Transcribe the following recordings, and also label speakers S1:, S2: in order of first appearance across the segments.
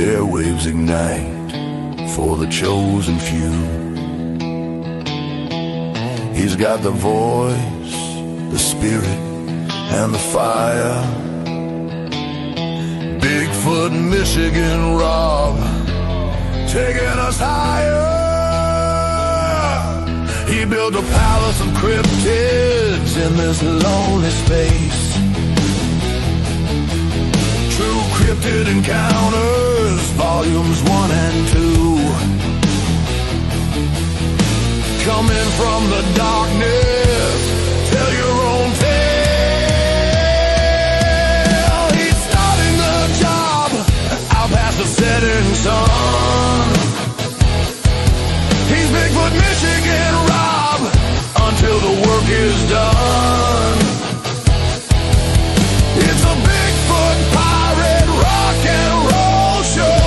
S1: airwaves ignite for the chosen few. He's got the voice, the spirit, and the fire. Bigfoot, Michigan, Rob, taking us higher. He built a palace of cryptids in this lonely space. True cryptid encounters, volumes 1 and 2. Coming from the darkness, tell your own tale. He's starting the job out past the setting sun. He's Bigfoot, Michigan, Rob, until the work is done. It's a Bigfoot pirate rock and roll show.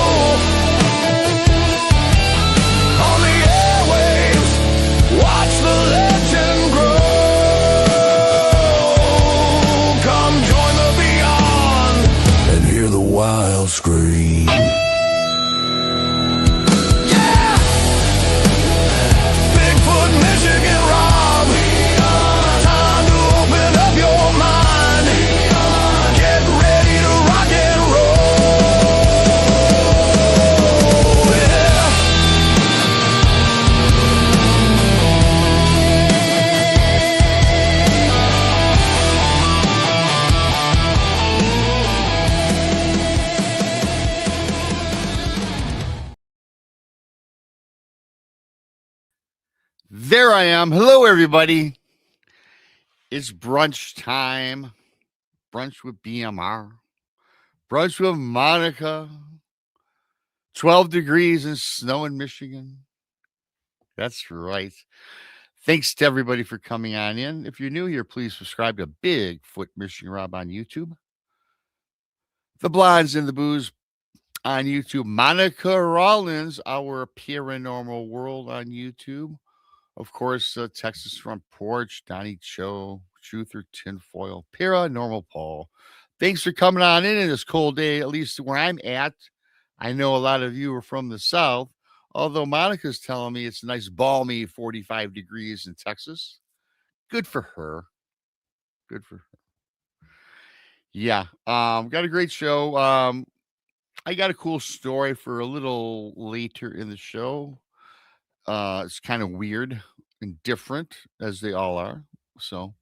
S1: On the airwaves, watch the legend grow. Come join the beyond and hear the wild scream. Michigan Rob, time to open up your mind. Get ready to rock and roll. Yeah.
S2: There I am. Hello, everybody. It's brunch time. Brunch with BMR. Brunch with Monica. 12 degrees and snow in Michigan. That's right. Thanks to everybody for coming on in. If you're new here, please subscribe to Bigfoot Michigan Rob on YouTube. The Blondes and the Booze on YouTube. Monica Rollins, Our Paranormal World on YouTube. Of course, Texas Front Porch, Donnie Cho, Truth or Tinfoil, Paranormal Paul. Thanks for coming on in this cold day, at least where I'm at. I know a lot of you are from the South, although Monica's telling me it's a nice balmy 45 degrees in Texas. Good for her. Good for her. Yeah, got a great show. I got a cool story for a little later in the show. It's kind of weird and different, as they all are. So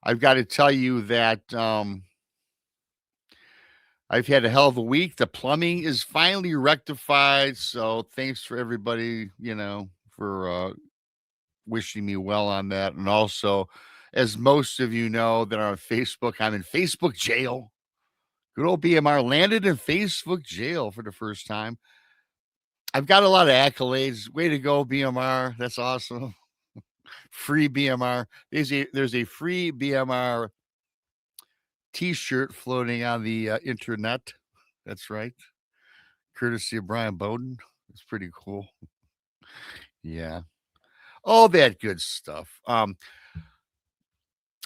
S2: I've got to tell you that I've had a hell of a week. The plumbing is finally rectified. So thanks for everybody, for wishing me well on that. And also, as most of you know that are on Facebook, I'm in Facebook jail. Good old BMR landed in Facebook jail for the first time. I've got a lot of accolades. Way to go, BMR. That's awesome. Free BMR. There's a free BMR t-shirt floating on the internet. That's right. Courtesy of Brian Bowden. It's pretty cool. Yeah. All that good stuff.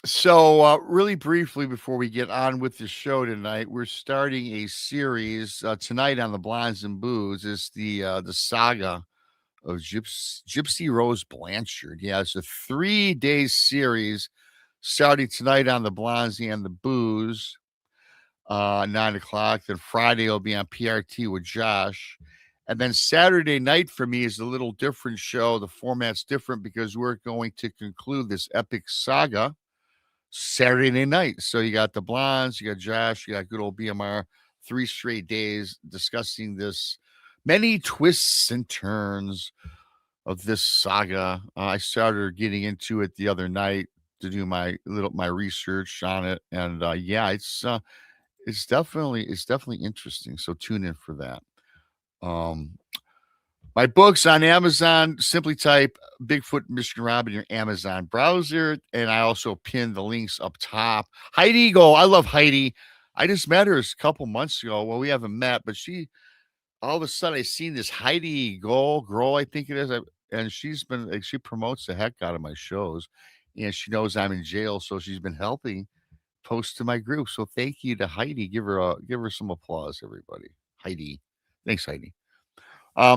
S2: So really briefly before we get on with the show tonight, we're starting a series tonight on the Blondes and Booze. Is the saga of Gypsy Rose Blanchard. Yeah, it's a 3-day series starting tonight on the Blondes and the Booze, 9 o'clock. Then Friday will be on PRT with Josh. And then Saturday night for me is a little different show. The format's different because we're going to conclude this epic saga Saturday night. So you got the Blondes, you got Josh, you got good old BMR, 3 straight days discussing this many twists and turns of this saga. I started getting into it the other night to do my research on it, and yeah, it's definitely interesting. So tune in for that. My books on Amazon, simply type Bigfoot Michigan Rob in your Amazon browser. And I also pinned the links up top. Heidi Eagle. I love Heidi. I just met her a couple months ago. Well, we haven't met, but all of a sudden I seen this Heidi girl, I think it is. And she promotes the heck out of my shows. And she knows I'm in jail. So she's been helping post to my group. So thank you to Heidi. Give her some applause, everybody. Heidi. Thanks, Heidi.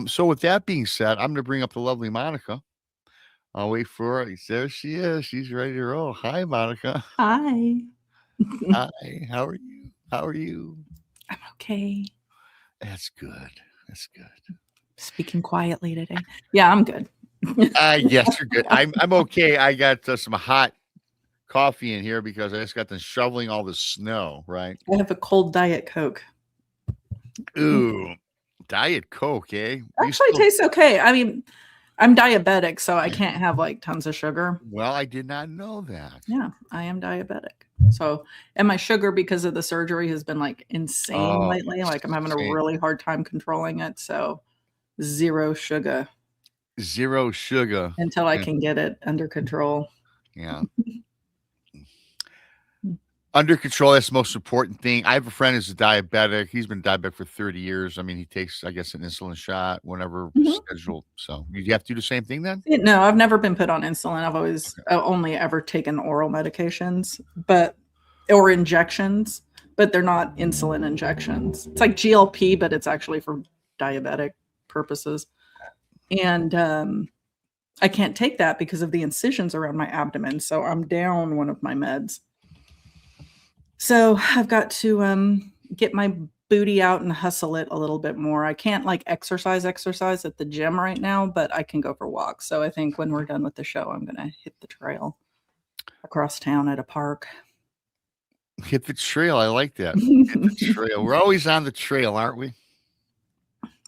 S2: So with that being said, I'm going to bring up the lovely Monica. I'll wait for her. There she is. She's ready to roll. Hi, Monica.
S3: Hi.
S2: Hi. How are you? How are you?
S3: I'm okay.
S2: That's good. That's good.
S3: Speaking quietly today. Yeah, I'm good.
S2: Yes, you're good. I'm okay. I got some hot coffee in here because I just got done shoveling all the snow, right?
S3: I have a cold Diet Coke.
S2: Ooh, Diet Coke, eh?
S3: Actually, tastes okay. I mean, I'm diabetic, so I can't have like tons of sugar.
S2: Well, I did not know that.
S3: Yeah, I am diabetic. So, and my sugar because of the surgery has been like insane lately. Like I'm having a really hard time controlling it. So, zero sugar.
S2: Zero sugar.
S3: Until I can get it under control.
S2: Yeah. Under control, that's the most important thing. I have a friend who's a diabetic. He's been diabetic for 30 years. I mean, he takes, I guess, an insulin shot whenever scheduled. So you have to do the same thing then?
S3: No, I've never been put on insulin. I've always only ever taken oral medications, or injections, but they're not insulin injections. It's like GLP, but it's actually for diabetic purposes. And I can't take that because of the incisions around my abdomen. So I'm down one of my meds. So I've got to get my booty out and hustle it a little bit more. I can't like exercise at the gym right now, but I can go for walks. So I think when we're done with the show, I'm going to hit the trail across town at a park.
S2: Hit the trail. I like that. Hit the trail. We're always on the trail, aren't we?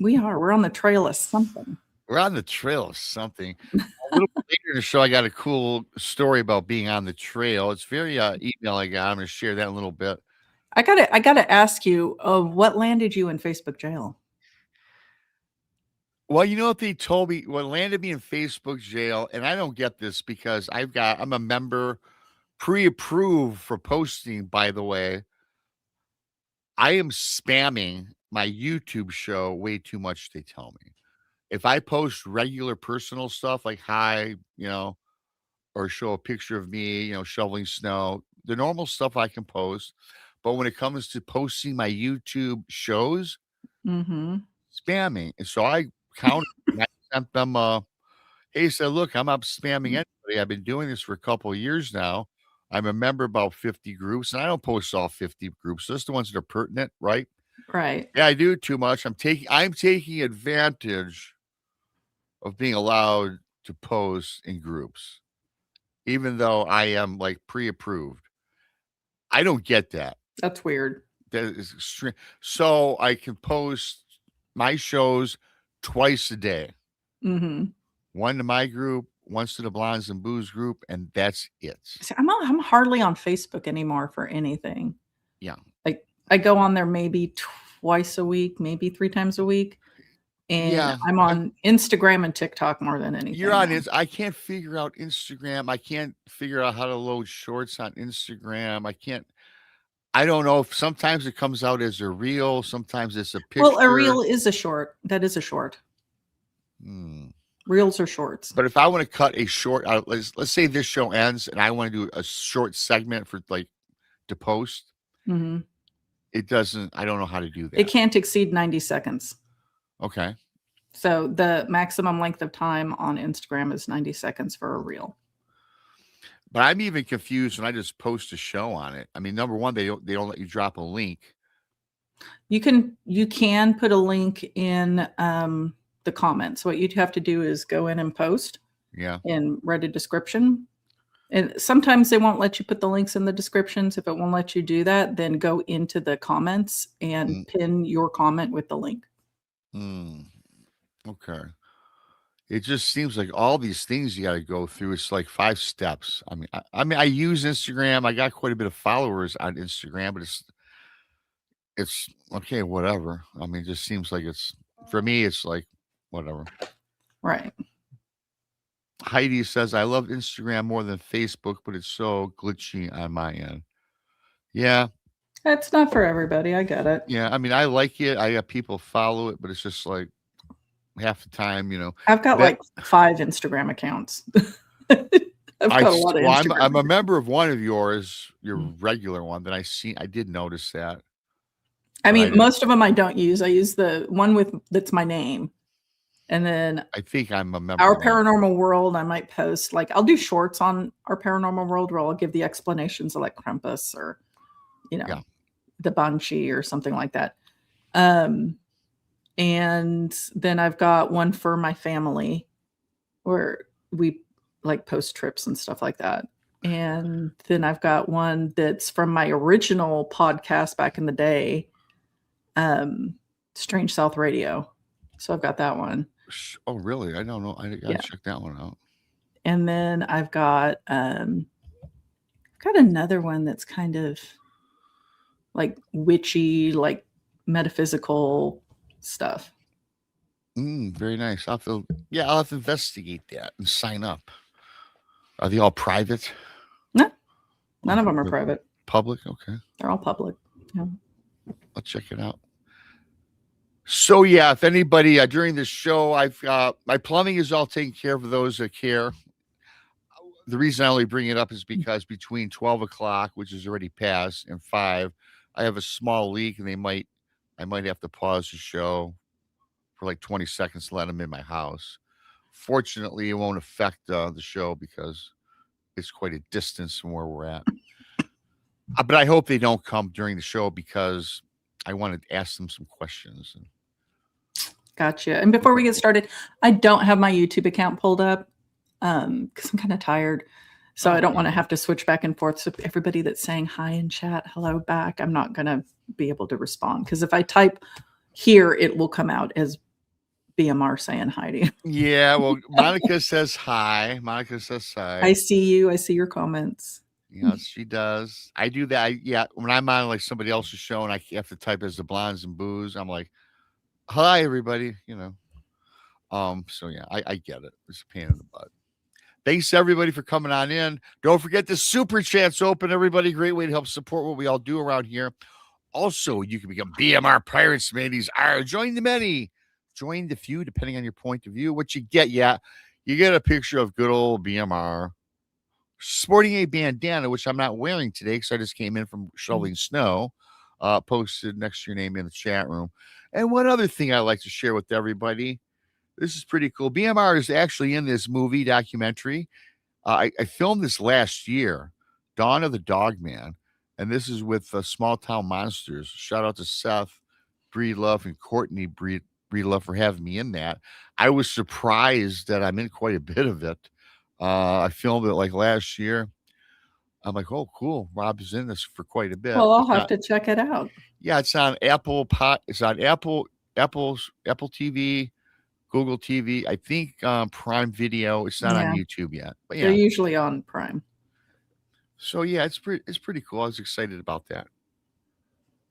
S3: We are. We're on the trail of something.
S2: We're on the trail of something. A little bit later in the show, I got a cool story about being on the trail. It's very email I got. I'm going to share that in a little bit.
S3: I gotta ask you, what landed you in Facebook jail?
S2: Well, you know what they told me? What landed me in Facebook jail, and I don't get this because I'm a member, pre-approved for posting, by the way. I am spamming my YouTube show way too much, they tell me. If I post regular personal stuff like hi, or show a picture of me, shoveling snow, the normal stuff I can post. But when it comes to posting my YouTube shows, spamming. And so I counted and I sent them hey, said, look, I'm not spamming anybody. I've been doing this for a couple of years now. I'm a member of about 50 groups, and I don't post all 50 groups, just the ones that are pertinent, right?
S3: Right.
S2: Yeah, I do too much. I'm taking advantage of being allowed to post in groups, even though I am like pre-approved. I don't get that.
S3: That's weird.
S2: That is extreme. So I can post my shows twice a day. One to my group, once to the Blondes and Booze group, and that's it.
S3: See, I'm hardly on Facebook anymore for anything.
S2: Yeah.
S3: Like I go on there maybe twice a week, maybe 3 times a week. And I'm on Instagram and TikTok more than anything.
S2: You're on it. I can't figure out Instagram. I can't figure out how to load shorts on Instagram. I don't know if sometimes it comes out as a reel, sometimes it's a picture.
S3: Well, a reel is a short. That is a short. Reels are shorts.
S2: But if I want to cut a short, let's say this show ends and I want to do a short segment for to post. It doesn't. I don't know how to do that.
S3: It can't exceed 90 seconds.
S2: Okay.
S3: So the maximum length of time on Instagram is 90 seconds for a reel.
S2: But I'm even confused when I just post a show on it. I mean, number one, they don't let you drop a link.
S3: You can put a link in the comments. What you'd have to do is go in and post.
S2: Yeah.
S3: And write a description. And sometimes they won't let you put the links in the descriptions. If it won't let you do that, then go into the comments and pin your comment with the link.
S2: Okay. It just seems like all these things you got to go through. It's like 5 steps. I mean, I use Instagram. I got quite a bit of followers on Instagram, but it's okay, whatever. I mean, it just seems like for me, it's like whatever.
S3: Right.
S2: Heidi says, I love Instagram more than Facebook, but it's so glitchy on my end. Yeah.
S3: That's not for everybody. I get it.
S2: Yeah. I mean, I like it. I got people follow it, but it's just like half the time,
S3: I've got like 5 Instagram accounts. I've got a lot of Instagram.
S2: I'm a member of one of yours, your regular one that I did notice that.
S3: I
S2: But
S3: mean, most of them I don't use. I use the one that's my name. And then
S2: I think I'm a member.
S3: Our
S2: of that.
S3: Paranormal World, I might post, like, I'll do shorts on Our Paranormal World where I'll give the explanations of like Krampus or, the Banshee or something like that. And then I've got one for my family where we like post trips and stuff like that. And then I've got one that's from my original podcast back in the day, Strange South Radio. So I've got that one.
S2: Oh, really? I don't know. I gotta check that one out.
S3: And then I've got another one that's kind of like witchy, like metaphysical stuff.
S2: Very nice. I'll have to investigate that and sign up. Are they all private?
S3: No, none of them are private.
S2: Public? Okay.
S3: They're all public. Yeah.
S2: I'll check it out. So yeah, if anybody during this show, I've got my plumbing is all taken care of for those that care. The reason I only bring it up is because between 12 o'clock, which is already past, and 5, I have a small leak, and I might have to pause the show for like 20 seconds to let them in my house. Fortunately, it won't affect the show because it's quite a distance from where we're at. But I hope they don't come during the show because I want to ask them some questions.
S3: Gotcha. And before we get started, I don't have my YouTube account pulled up because I'm kind of tired. So I don't want to have to switch back and forth. So everybody that's saying hi in chat, hello back, I'm not going to be able to respond because if I type here, it will come out as BMR saying hi to you.
S2: Yeah, well, Monica says hi. Monica says hi.
S3: I see you. I see your comments.
S2: Yes, she does. I do that. When I'm on like somebody else's show and I have to type as the blondes and booze, I'm like, hi, everybody, So yeah, I get it. It's a pain in the butt. Thanks everybody for coming on in. Don't forget the super chat's open, everybody. Great way to help support what we all do around here. Also, you can become BMR Pirates, mateys. Join the many, join the few, depending on your point of view. What you get, you get a picture of good old BMR sporting a bandana, which I'm not wearing today because I just came in from shoveling snow. Posted next to your name in the chat room. And one other thing I'd like to share with everybody. This is pretty cool. BMR is actually in this movie documentary. I filmed this last year, Dawn of the Dogman. And this is with Small Town Monsters. Shout out to Seth, Breedlove, and Courtney Breedlove for having me in that. I was surprised that I'm in quite a bit of it. I filmed it like last year. I'm like, oh, cool. Rob is in this for quite a bit.
S3: Well, I'll have to check it out.
S2: Yeah, it's on Apple TV, Google TV. I think Prime Video. It's not on YouTube yet. But yeah,
S3: they're usually on Prime.
S2: So yeah, it's pretty cool. I was excited about that.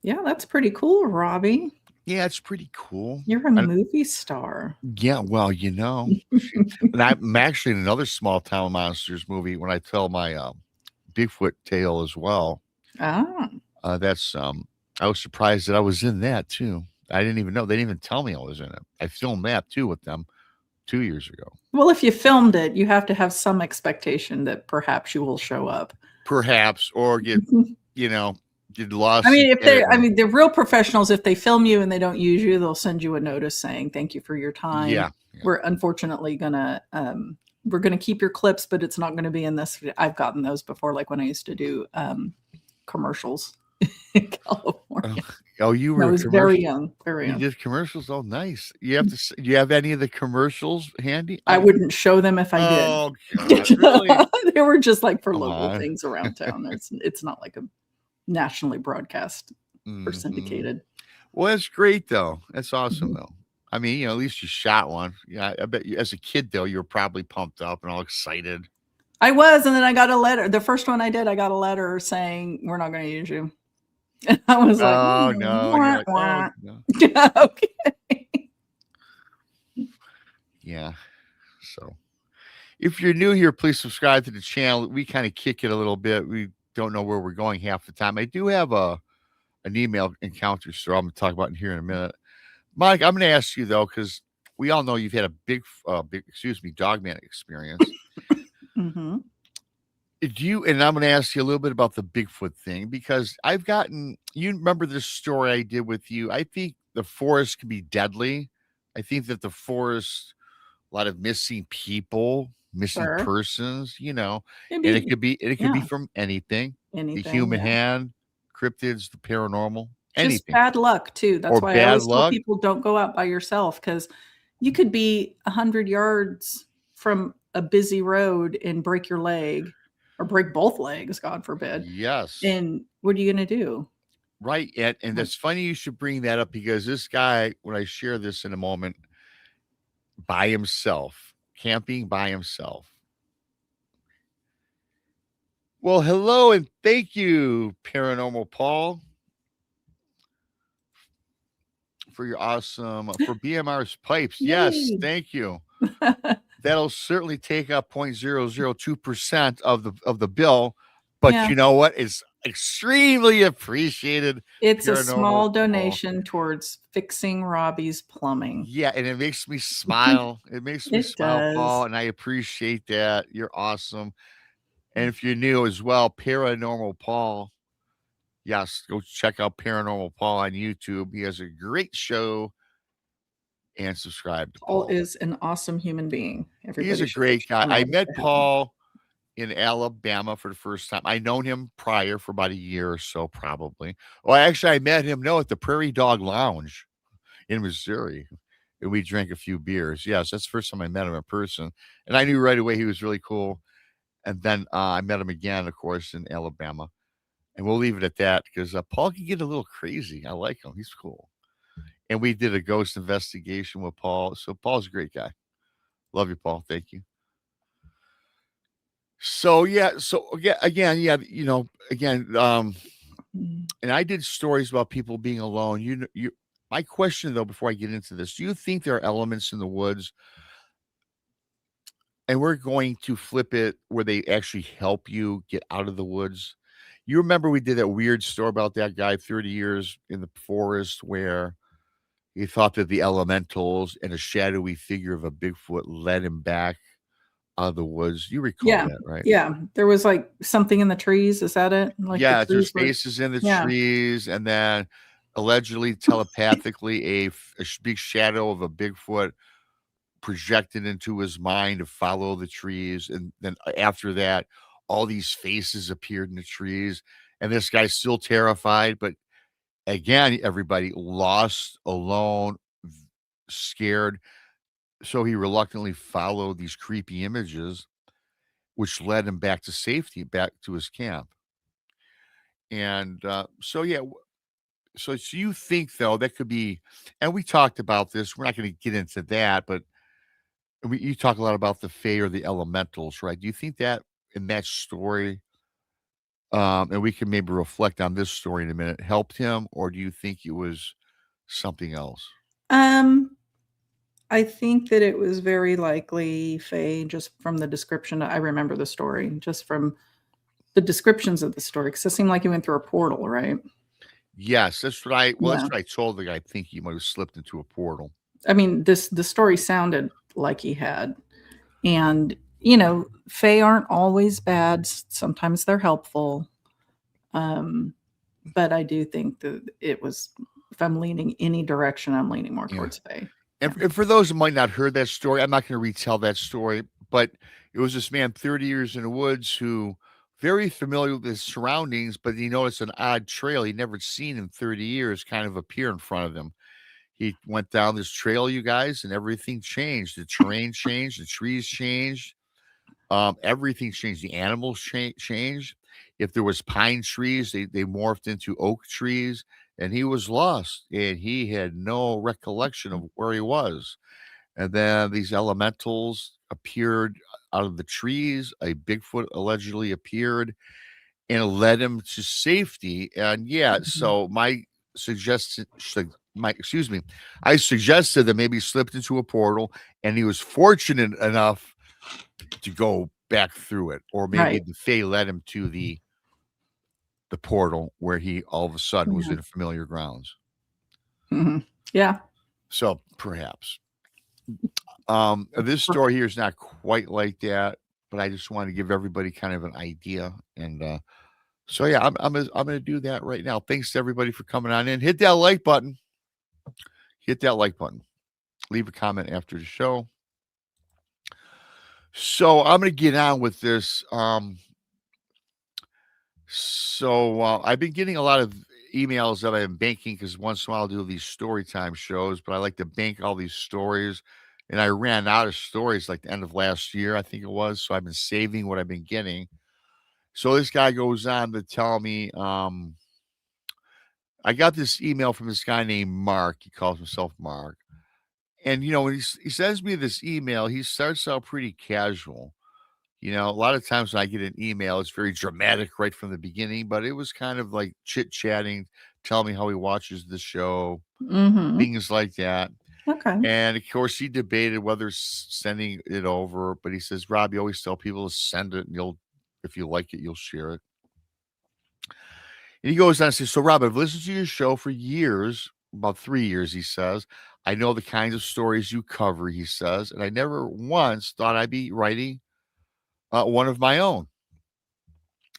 S2: Yeah,
S3: that's pretty cool, Robbie.
S2: Yeah, it's pretty cool.
S3: You're a movie star.
S2: Yeah, well, and I'm actually in another Small Town Monsters movie when I tell my Bigfoot tale as well. That's I was surprised that I was in that too. I didn't even know. They didn't even tell me I was in it. I filmed that too with them 2 years ago.
S3: Well, if you filmed it, you have to have some expectation that perhaps you will show up.
S2: Perhaps, or get lost.
S3: I mean, they're real professionals. If they film you and they don't use you, they'll send you a notice saying thank you for your time.
S2: Yeah.
S3: We're unfortunately gonna keep your clips, but it's not going to be in this. I've gotten those before, like when I used to do commercials in California.
S2: Oh, you were.
S3: I was very young. Very young.
S2: You did commercials. Oh, nice. You have to. Do you have any of the commercials handy?
S3: I wouldn't show them if I did.
S2: Oh, God, really?
S3: They were just like for local things around town. It's not like a nationally broadcast or syndicated.
S2: Well, that's great though. That's awesome though. I mean, at least you shot one. Yeah, I bet you, as a kid though, you were probably pumped up and all excited.
S3: I was, and then I got a letter. The first one I did, I got a letter saying we're not going to use you. And I was like,
S2: oh no, like, oh, no.
S3: Okay.
S2: Yeah. So if you're new here, please subscribe to the channel. We kind of kick it a little bit. We don't know where we're going half the time. I do have an email encounter, so I'm going to talk about it here in a minute. Mike, I'm going to ask you though, because we all know you've had a big Dogman experience.
S3: Mm-hmm.
S2: Do you, and I'm going to ask you a little bit about the Bigfoot thing because you remember this story I did with you. I think the forest can be deadly. I think that the forest, a lot of missing people, missing
S3: Sure.
S2: persons,
S3: It'd
S2: and
S3: be,
S2: it could be
S3: yeah,
S2: from anything, the
S3: anything.
S2: human
S3: Yeah.
S2: hand, cryptids, the paranormal,
S3: Just
S2: anything,
S3: bad luck too.
S2: or
S3: That's why I
S2: bad
S3: always tell
S2: luck.
S3: people don't go out by yourself because you could be 100 yards from a busy road and break your leg or break both legs, God forbid.
S2: Yes.
S3: And what are you going to do?
S2: Right. And
S3: Like,
S2: that's funny you should bring that up because this guy, when I share this in a moment, by himself, camping by himself. Well, hello and thank you, Paranormal Paul, for your awesome for BMR's pipes. Yes,
S3: yay.
S2: thank you. That'll certainly take up 0.002% of the bill, but
S3: Yeah.
S2: you know what? It's extremely appreciated,
S3: It's a
S2: Paranormal
S3: small
S2: Paul.
S3: donation towards fixing Robbie's plumbing.
S2: Yeah, and it makes me smile. It makes me
S3: It
S2: smile, Paul,
S3: does.
S2: and I appreciate that. You're awesome. And if you're new as well, Paranormal Paul. Yes, go check out Paranormal Paul on YouTube. He has a great show and subscribe to
S3: Paul
S2: Paul.
S3: is an awesome human being.
S2: He's
S3: Everybody
S2: a
S3: should reach
S2: great guy.
S3: out
S2: I
S3: to
S2: met
S3: him.
S2: Paul in Alabama for the first time. I known him prior for about a year or so, probably. Well, actually, I met him, at the Prairie Dog Lounge in Missouri. And we drank a few beers. Yes, that's the first time I met him in person. And I knew right away he was really cool. And then I met him again, of course, in Alabama. And we'll leave it at that because Paul can get a little crazy. I like him. He's cool. And we did a ghost investigation with Paul. So Paul's a great guy. Love you, Paul. Thank you. So yeah, again, yeah, again, and I did stories about people being alone. My question though, before I get into this, do you think there are elements in the woods, and we're going to flip it where they actually help you get out of the woods? You remember we did that weird story about that guy 30 years in the forest where he thought that the elementals and a shadowy figure of a Bigfoot led him back out of the woods. You recall
S3: Yeah.
S2: that, right?
S3: Yeah. There was like something in the trees. Is that it? Like the
S2: Yeah, there's
S3: trees were,
S2: faces in the
S3: yeah.
S2: trees, and then allegedly telepathically big shadow of a Bigfoot projected into his mind to follow the trees, and then after that, all these faces appeared in the trees, and this guy's still terrified, but again, everybody lost, alone, scared, so he reluctantly followed these creepy images, which led him back to safety, back to his camp. And so, yeah, so you think though that could be, and we talked about this. We're not going to get into that, but you talk a lot about the Fae or the elementals, right? Do you think that in that story, and we can maybe reflect on this story in a minute, helped him, or do you think it was something else?
S3: Um, I think that it was very likely Faye, just from the description. I remember the story just from the descriptions of the story because it seemed like he went through a portal, right?
S2: Yes, that's
S3: Yeah.
S2: what I told the guy. I think he might have slipped into a portal.
S3: I mean, the story sounded like he had. And, Fae aren't always bad. Sometimes they're helpful. But I do think that it was, if I'm leaning any direction, I'm leaning more
S2: Yeah.
S3: towards Fae.
S2: And for those who might not heard that story, I'm not going to retell that story, but it was this man 30 years in the woods who very familiar with his surroundings, but he noticed an odd trail he'd never seen in 30 years kind of appear in front of him. He went down this trail, you guys, and everything changed. The terrain changed, the trees changed, everything changed. The animals changed. If there was pine trees, they morphed into oak trees, and he was lost, and he had no recollection of where he was. And then these elementals appeared out of the trees. A Bigfoot allegedly appeared and led him to safety. And yeah, so my suggestion, I suggested that maybe he slipped into a portal and he was fortunate enough to go back through it, or maybe
S3: Right.
S2: the Fae led him to the portal where he all of a sudden was
S3: Yeah.
S2: in familiar grounds.
S3: Mhm. Yeah.
S2: So perhaps. This story here is not quite like that. but I just want to give everybody kind of an idea. And so yeah, I'm gonna do that right now. Thanks to everybody for coming on in. Hit that like button. Hit that like button. Leave a comment after the show. So I'm gonna get on with this. I've been getting a lot of emails that I'm banking because once in a while I'll do these story time shows, but I like to bank all these stories. And I ran out of stories like the end of last year, I think it was. So I've been saving what I've been getting. So this guy goes on to tell me, I got this email from this guy named Mark. He calls himself Mark. And, when he sends me this email, he starts out pretty casual. A lot of times when I get an email, it's very dramatic right from the beginning, but it was kind of like chit chatting, telling me how he watches the show,
S3: Mm-hmm.
S2: things like that.
S3: Okay.
S2: And of course, he debated whether sending it over, but he says, Rob, you always tell people to send it, and if you like it, you'll share it. And he goes on and says, so Rob, I've listened to your show for years, about 3 years, he says. I know the kinds of stories you cover, he says, and I never once thought I'd be writing one of my own.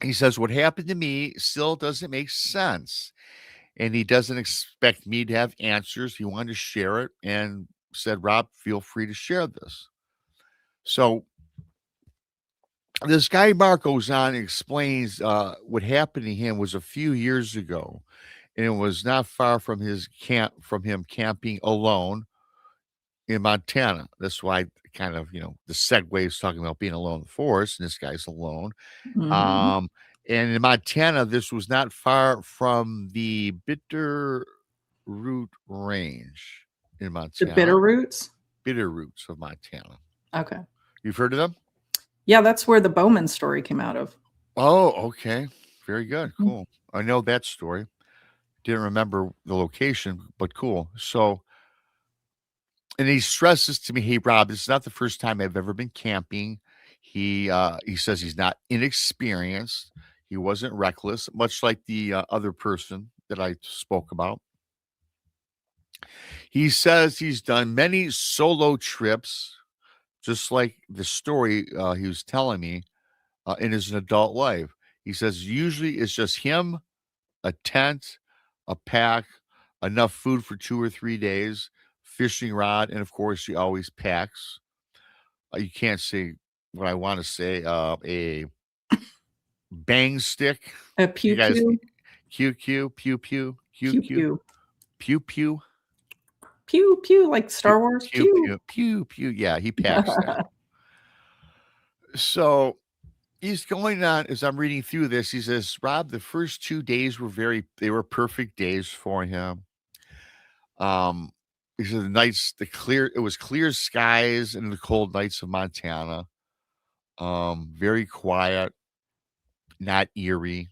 S2: He says, what happened to me still doesn't make sense. And he doesn't expect me to have answers. He wanted to share it and said, Rob, feel free to share this. So this guy Mark goes on and explains what happened to him was a few years ago. And it was not far from him camping alone in Montana. That's why kind of, the segue is talking about being alone in the forest, and this guy's alone.
S3: Mm-hmm.
S2: And in Montana, this was not far from the Bitterroot Range in
S3: The
S2: Montana.
S3: Bitterroots?
S2: Bitterroots of Montana.
S3: Okay.
S2: You've heard of them?
S3: Yeah, that's where the Bowman story came out of.
S2: Oh, okay. Very good.
S3: Mhm.
S2: Cool. I know that story. Didn't remember the location, but cool. So, and he stresses to me, hey, Rob, this is not the first time I've ever been camping. He says he's not inexperienced. He wasn't reckless, much like the other person that I spoke about. He says he's done many solo trips, just like the story he was telling me in his adult life. He says usually it's just him, a tent, a pack, enough food for 2 or 3 days, fishing rod, and of course he always packs. You can't say what I want to say. A bang stick.
S3: A
S2: You
S3: pew
S2: guys,
S3: pew.
S2: pew pew pew
S3: Pew pew.
S2: pew pew
S3: Pew pew, like Star Wars.
S2: pew
S3: Pew.
S2: pew. Yeah, he packs that. So he's going on as I'm reading through this. He says, Rob, the first 2 days they were perfect days for him. He said it was clear skies in the cold nights of Montana. Very quiet, not eerie.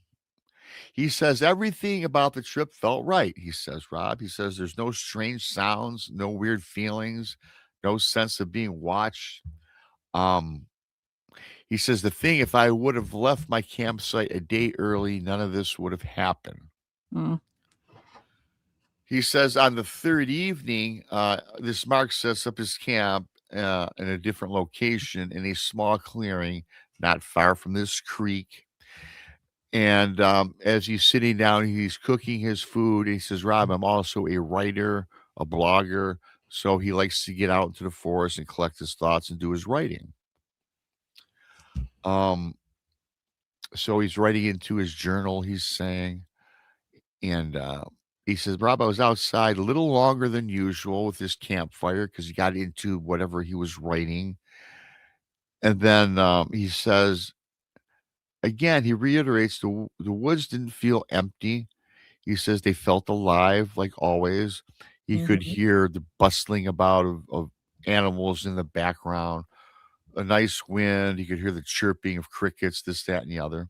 S2: He says everything about the trip felt right. He says, Rob, he says there's no strange sounds, no weird feelings, no sense of being watched. Um, he says the thing, if I would have left my campsite a day early, none of this would have happened.
S3: Mm.
S2: He says on the third evening, this Mark sets up his camp in a different location in a small clearing not far from this creek. And as he's sitting down, he's cooking his food. And he says, Rob, I'm also a writer, a blogger. So he likes to get out into the forest and collect his thoughts and do his writing. So he's writing into his journal, he's saying, and he says, Rob, I was outside a little longer than usual with this campfire because he got into whatever he was writing. And then he says, again, he reiterates the woods didn't feel empty. He says they felt alive like always. He could
S3: Mhm.
S2: hear the bustling about of animals in the background, a nice wind. He could hear the chirping of crickets, this, that, and the other.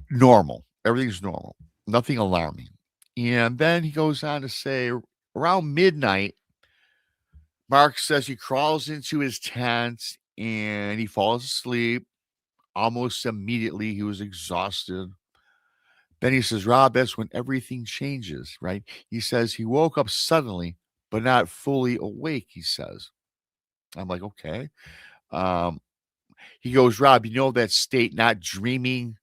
S2: Normal. Everything's normal. Nothing alarming. And then he goes on to say around midnight, Mark says he crawls into his tent and he falls asleep almost immediately. He was exhausted. Then he says, Rob, that's when everything changes, right? He says he woke up suddenly, but not fully awake, he says. I'm like, okay. Um, he goes, Rob, you know that state, not dreaming,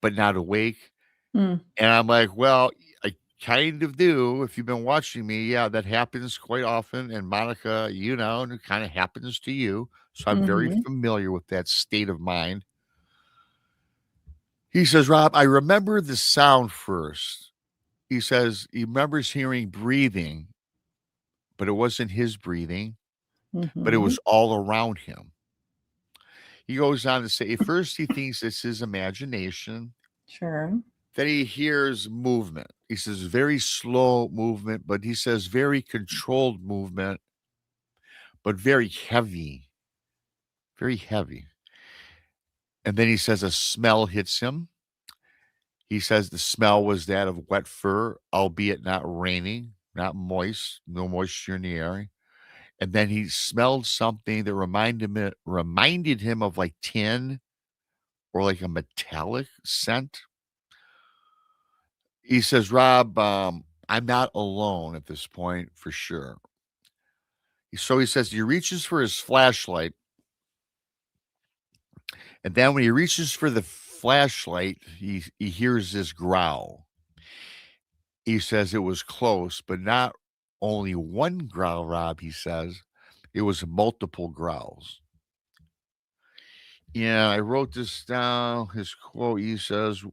S2: but not awake?
S3: Mm,
S2: And I'm like, well, I kind of do. If you've been watching me, yeah, that happens quite often. And Monica, you know, and it kind of happens to you. So I'm very
S3: mhm.
S2: familiar with that state of mind. He says, Rob, I remember the sound first. He says he remembers hearing breathing, but it wasn't his breathing, but it
S3: Mhm.
S2: was all around him. He goes on to say, at first he thinks it's his imagination.
S3: Sure.
S2: Then he hears movement. He says very slow movement, but he says very controlled movement, but very heavy, very heavy. And then he says a smell hits him. He says the smell was that of wet fur, albeit not raining, not moist, no moisture in the air. And then he smelled something that reminded him of like tin or like a metallic scent. He says, Rob, I'm not alone at this point for sure. So he says he reaches for his flashlight. And then when he reaches for the flashlight, he hears this growl. He says it was close, but not only one growl, Rob, he says. It was multiple growls. Yeah, I wrote this down. His quote, he says,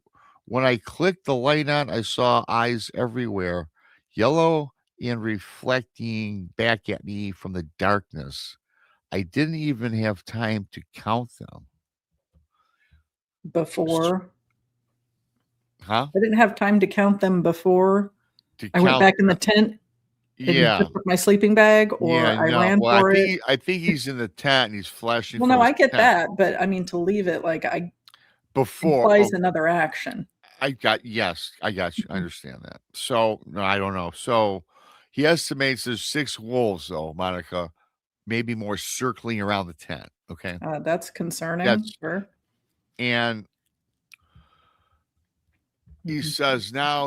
S2: when I clicked the light on, I saw eyes everywhere, yellow and reflecting back at me from the darkness. I didn't even have time to count them.
S3: Before
S2: Huh?
S3: I didn't have time to count them before
S2: To
S3: I went
S2: count
S3: back in the
S2: them.
S3: tent and
S2: Yeah.
S3: just took my sleeping bag,
S2: Yeah,
S3: or I
S2: no.
S3: ran
S2: Well,
S3: for it.
S2: I think he's in the tent and he's flashing
S3: Well,
S2: from
S3: no,
S2: his
S3: I get
S2: tent
S3: that, but I mean to leave it like I
S2: before.
S3: implies
S2: Oh,
S3: another action.
S2: yes, I got you. I
S3: Mhm.
S2: understand that. So no, I don't know. So he estimates there's 6 wolves though, Monica, maybe more circling around the tent. Okay.
S3: That's concerning.
S2: That's
S3: Sure.
S2: and
S3: Mhm.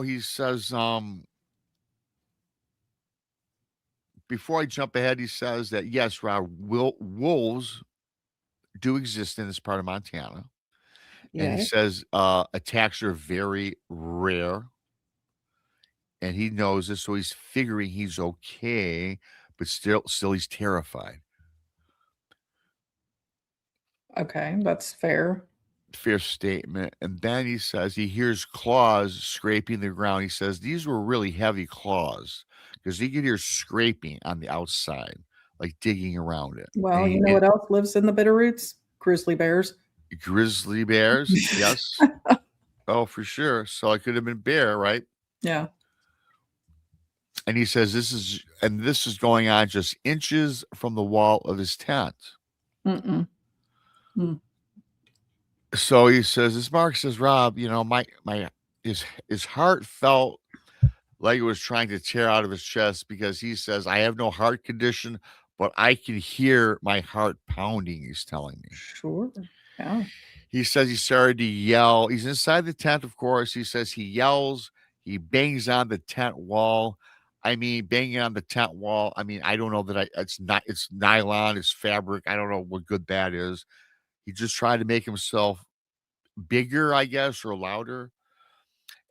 S2: he says, before I jump ahead, he says that yes, Rob, wolves do exist in this part of Montana. And he
S3: Yeah.
S2: says attacks are very rare. And he knows this, so he's figuring he's okay, but still he's terrified.
S3: Okay, that's fair.
S2: Fair statement. And then he says he hears claws scraping the ground. He says these were really heavy claws because he could hear scraping on the outside, like digging around it.
S3: Well, you know what else lives in the Bitterroots? Grizzly bears.
S2: Grizzly bears, yes. Oh, for sure. So it could have been bear, right?
S3: Yeah.
S2: And he says this is going on just inches from the wall of his tent.
S3: Mm-mm. Mm.
S2: So he says, as Mark says, Rob, you know, his heart felt like it was trying to tear out of his chest because he says, I have no heart condition, but I can hear my heart pounding, he's telling me.
S3: Sure. Yeah.
S2: He says he started to yell. He's inside the tent, of course. He says he yells, he bangs on the tent wall. I mean, banging on the tent wall. I mean, I don't know that it's nylon, it's fabric. I don't know what good that is. He just tried to make himself bigger, I guess, or louder.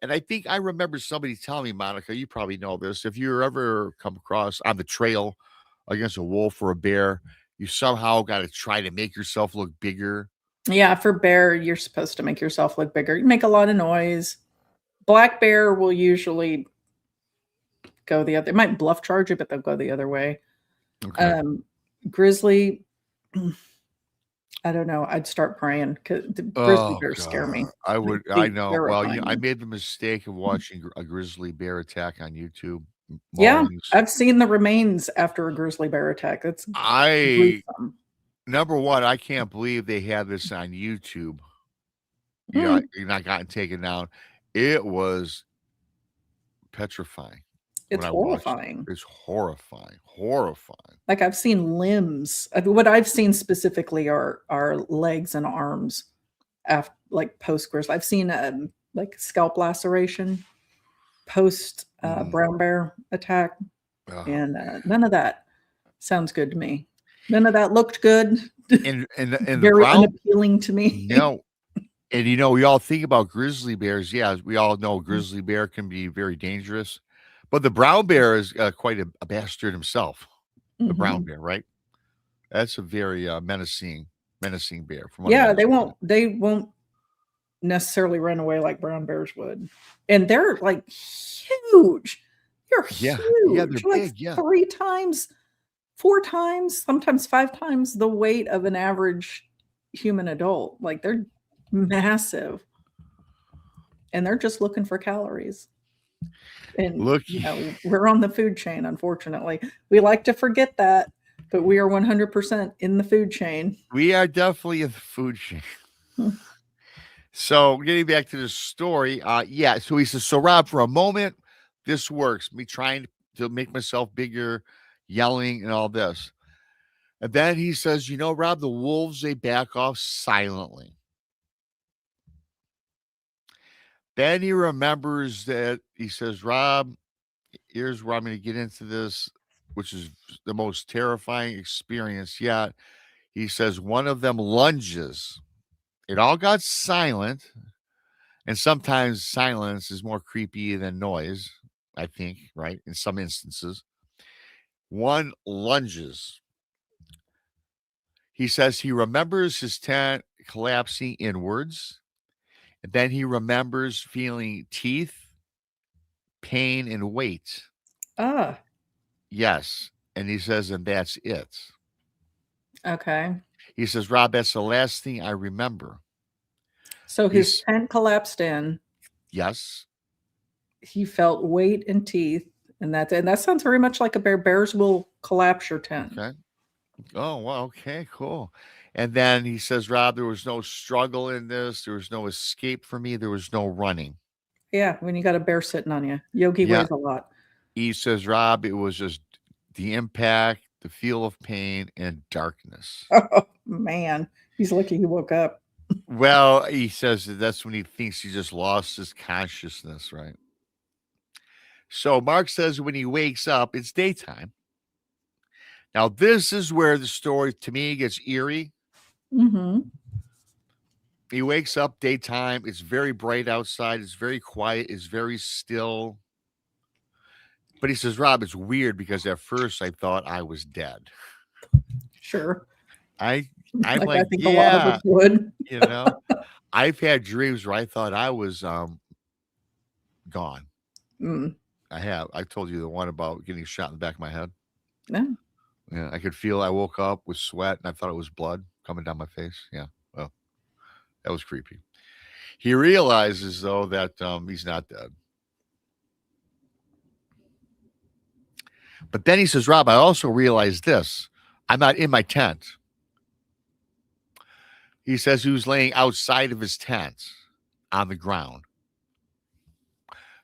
S2: And I think I remember somebody telling me, Monica, you probably know this. If you ever come across on the trail against a wolf or a bear, you somehow got to try to make yourself look bigger.
S3: Yeah, for bear, you're supposed to make yourself look bigger. You make a lot of noise. Black bear will usually go the other. It might bluff charge you, but they'll go the other way.
S2: Okay.
S3: Grizzly, I don't know. I'd start praying because the grizzly
S2: Oh
S3: bears scare me.
S2: God, I would. I
S3: They
S2: know. Well,
S3: terrify
S2: you know, I
S3: me.
S2: made the mistake of watching a grizzly bear attack on YouTube.
S3: Yeah,
S2: Maulings.
S3: I've seen the remains after a grizzly bear attack. That's
S2: I
S3: gruesome.
S2: Number one, I can't believe they had this on YouTube. Yeah,
S3: Mm,
S2: you're not gotten taken down. It was petrifying when
S3: it's
S2: I watched it.
S3: horrifying.
S2: It's horrifying, horrifying.
S3: Like I've seen limbs. What I've seen specifically are legs and arms after like post grizzly. I've seen like scalp laceration post
S2: Mm,
S3: brown bear attack,
S2: oh,
S3: and none of that sounds good to me. None of that looked good.
S2: And the
S3: Very
S2: brown,
S3: unappealing to me.
S2: no, and we all think about grizzly bears. Yeah, we all know grizzly bear can be very dangerous, but the brown bear is quite a bastard himself. The brown
S3: Mhm.
S2: bear, right? That's a very menacing bear, from what I
S3: Yeah,
S2: understand.
S3: they won't necessarily run away like brown bears would. And they're like huge. They're
S2: Yeah, yeah, they're
S3: huge. Like
S2: big. Yeah,
S3: 3 times, 4 times, sometimes 5 times the weight of an average human adult. Like they're massive and they're just looking for calories. And
S2: look,
S3: we're on the food chain, unfortunately. We like to forget that, but we are 100% in the food chain.
S2: we are definitely in the food chain.
S3: Hmm.
S2: So getting back to the story, yeah. So he says, so Rob, for a moment, this works. Me trying to make myself bigger, yelling and all this. And then he says, Rob, the wolves, they back off silently. Then he remembers that he says, Rob, here's where I'm going to get into this, which is the most terrifying experience yet. He says, one of them lunges. It all got silent. And sometimes silence is more creepy than noise, I think, right? In some instances. One lunges. He says he remembers his tent collapsing inwards. And then he remembers feeling teeth, pain, and weight.
S3: Ah,
S2: Yes. And he says, and that's it.
S3: okay.
S2: He says, Rob, that's the last thing I remember.
S3: So his
S2: He's,
S3: tent collapsed in.
S2: yes.
S3: He felt weight and teeth, and that sounds very much like a bear. Bears will collapse your tent.
S2: Okay. Oh, well, okay, cool. And then he says, Rob, there was no struggle in this. There was no escape for me. There was no running.
S3: Yeah, when you got a bear sitting on you. Yogi
S2: Yeah.
S3: weighs a lot.
S2: He says, Rob, it was just the impact, the feel of pain, and darkness.
S3: Oh man, he's lucky he woke up.
S2: Well, he says that's when he thinks he just lost his consciousness, right? So Mark says when he wakes up, it's daytime. Now, this is where the story to me gets eerie.
S3: Mm-hmm.
S2: He wakes up daytime. It's very bright outside. It's very quiet. It's very still. But he says, Rob, it's weird because at first I thought I was dead.
S3: Sure.
S2: I I'm
S3: Like I
S2: like,
S3: think a lot of
S2: yeah,
S3: us would.
S2: you know. I've had dreams where I thought I was gone.
S3: Mm.
S2: I have. I told you the one about getting shot in the back of my head.
S3: No.
S2: Yeah, I could feel I woke up with sweat and I thought it was blood coming down my face. Yeah. Well, that was creepy. He realizes though that he's not dead. But then he says, Rob, I also realized this. I'm not in my tent. He says he was laying outside of his tent on the ground.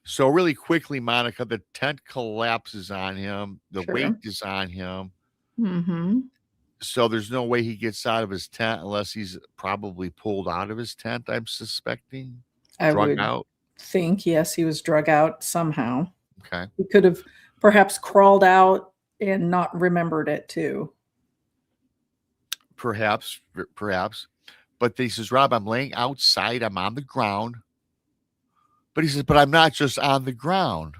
S2: So really quickly, Monica, the tent collapses on him. The weight
S3: Sure.
S2: is on him.
S3: Mm-hmm.
S2: So there's no way he gets out of his tent unless he's probably pulled out of his tent, I'm suspecting.
S3: I
S2: Drug
S3: would
S2: out.
S3: think, yes, he was drug out somehow.
S2: Okay.
S3: He could have perhaps crawled out and not remembered it too.
S2: Perhaps. But he says, Rob, I'm laying outside. I'm on the ground. But he says, but I'm not just on the ground.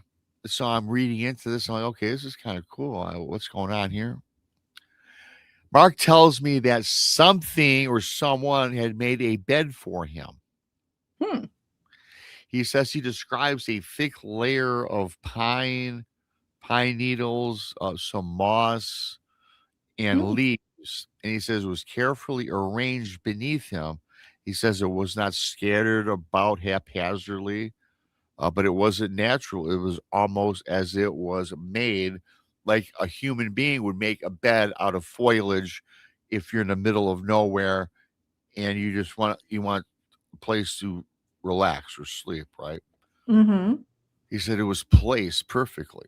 S2: So I'm reading into this. I'm like, okay, this is kind of cool. What's going on here? Mark tells me that something or someone had made a bed for him.
S3: Hmm.
S2: He says he describes a thick layer of pine needles, some moss, and
S3: Hmm.
S2: leaves. And he says it was carefully arranged beneath him. He says it was not scattered about haphazardly, but it wasn't natural. It was almost as it was made like a human being would make a bed out of foliage if you're in the middle of nowhere and you want a place to relax or sleep, right?
S3: Mm-hmm.
S2: He said it was placed perfectly.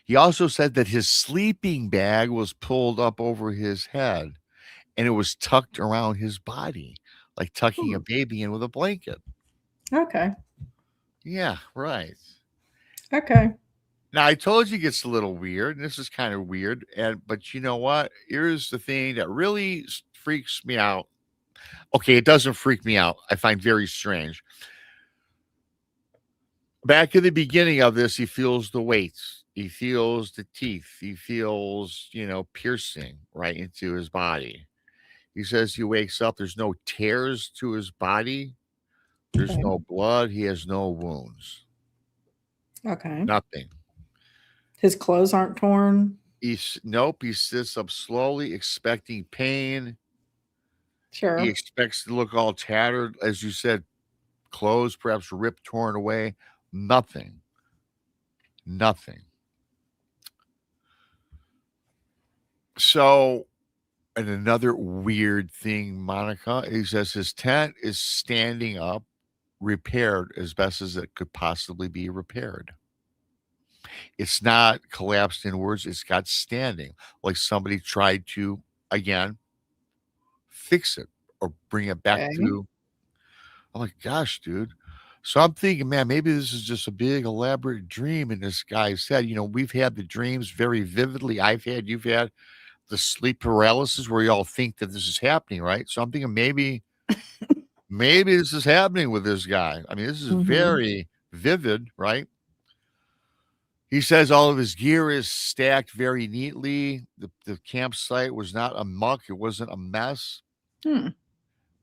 S2: He also said that his sleeping bag was pulled up over his head and it was tucked around his body, like tucking
S3: Hmm.
S2: a baby in with a blanket.
S3: Okay.
S2: Yeah, right.
S3: Okay.
S2: Now I told you it gets a little weird, and this is kind of weird. But you know what? Here's the thing that really freaks me out. Okay, it doesn't freak me out. I find very strange. Back in the beginning of this, he feels the weights. He feels the teeth. He feels, piercing right into his body. He says he wakes up. There's no tears to his body. There's
S3: Okay.
S2: no blood. He has no wounds.
S3: Okay.
S2: Nothing.
S3: His clothes aren't torn.
S2: Nope. He sits up slowly, expecting pain.
S3: Sure.
S2: He expects to look all tattered, as you said, clothes perhaps ripped, torn away. Nothing. Nothing. So, and another weird thing, Monica, is that his tent is standing up, repaired as best as it could possibly be repaired. It's not collapsed inwards, it's got standing, like somebody tried to, again, fix it or bring it back
S3: Okay.
S2: to. I'm like, gosh, dude. So I'm thinking, man, maybe this is just a big elaborate dream in this guy's head. We've had the dreams very vividly. You've had the sleep paralysis where y'all think that this is happening, right? So I'm thinking maybe this is happening with this guy. I mean, this is
S3: Mhm.
S2: very vivid, right? He says all of his gear is stacked very neatly. The campsite was not a muck, it wasn't a mess.
S3: Hmm.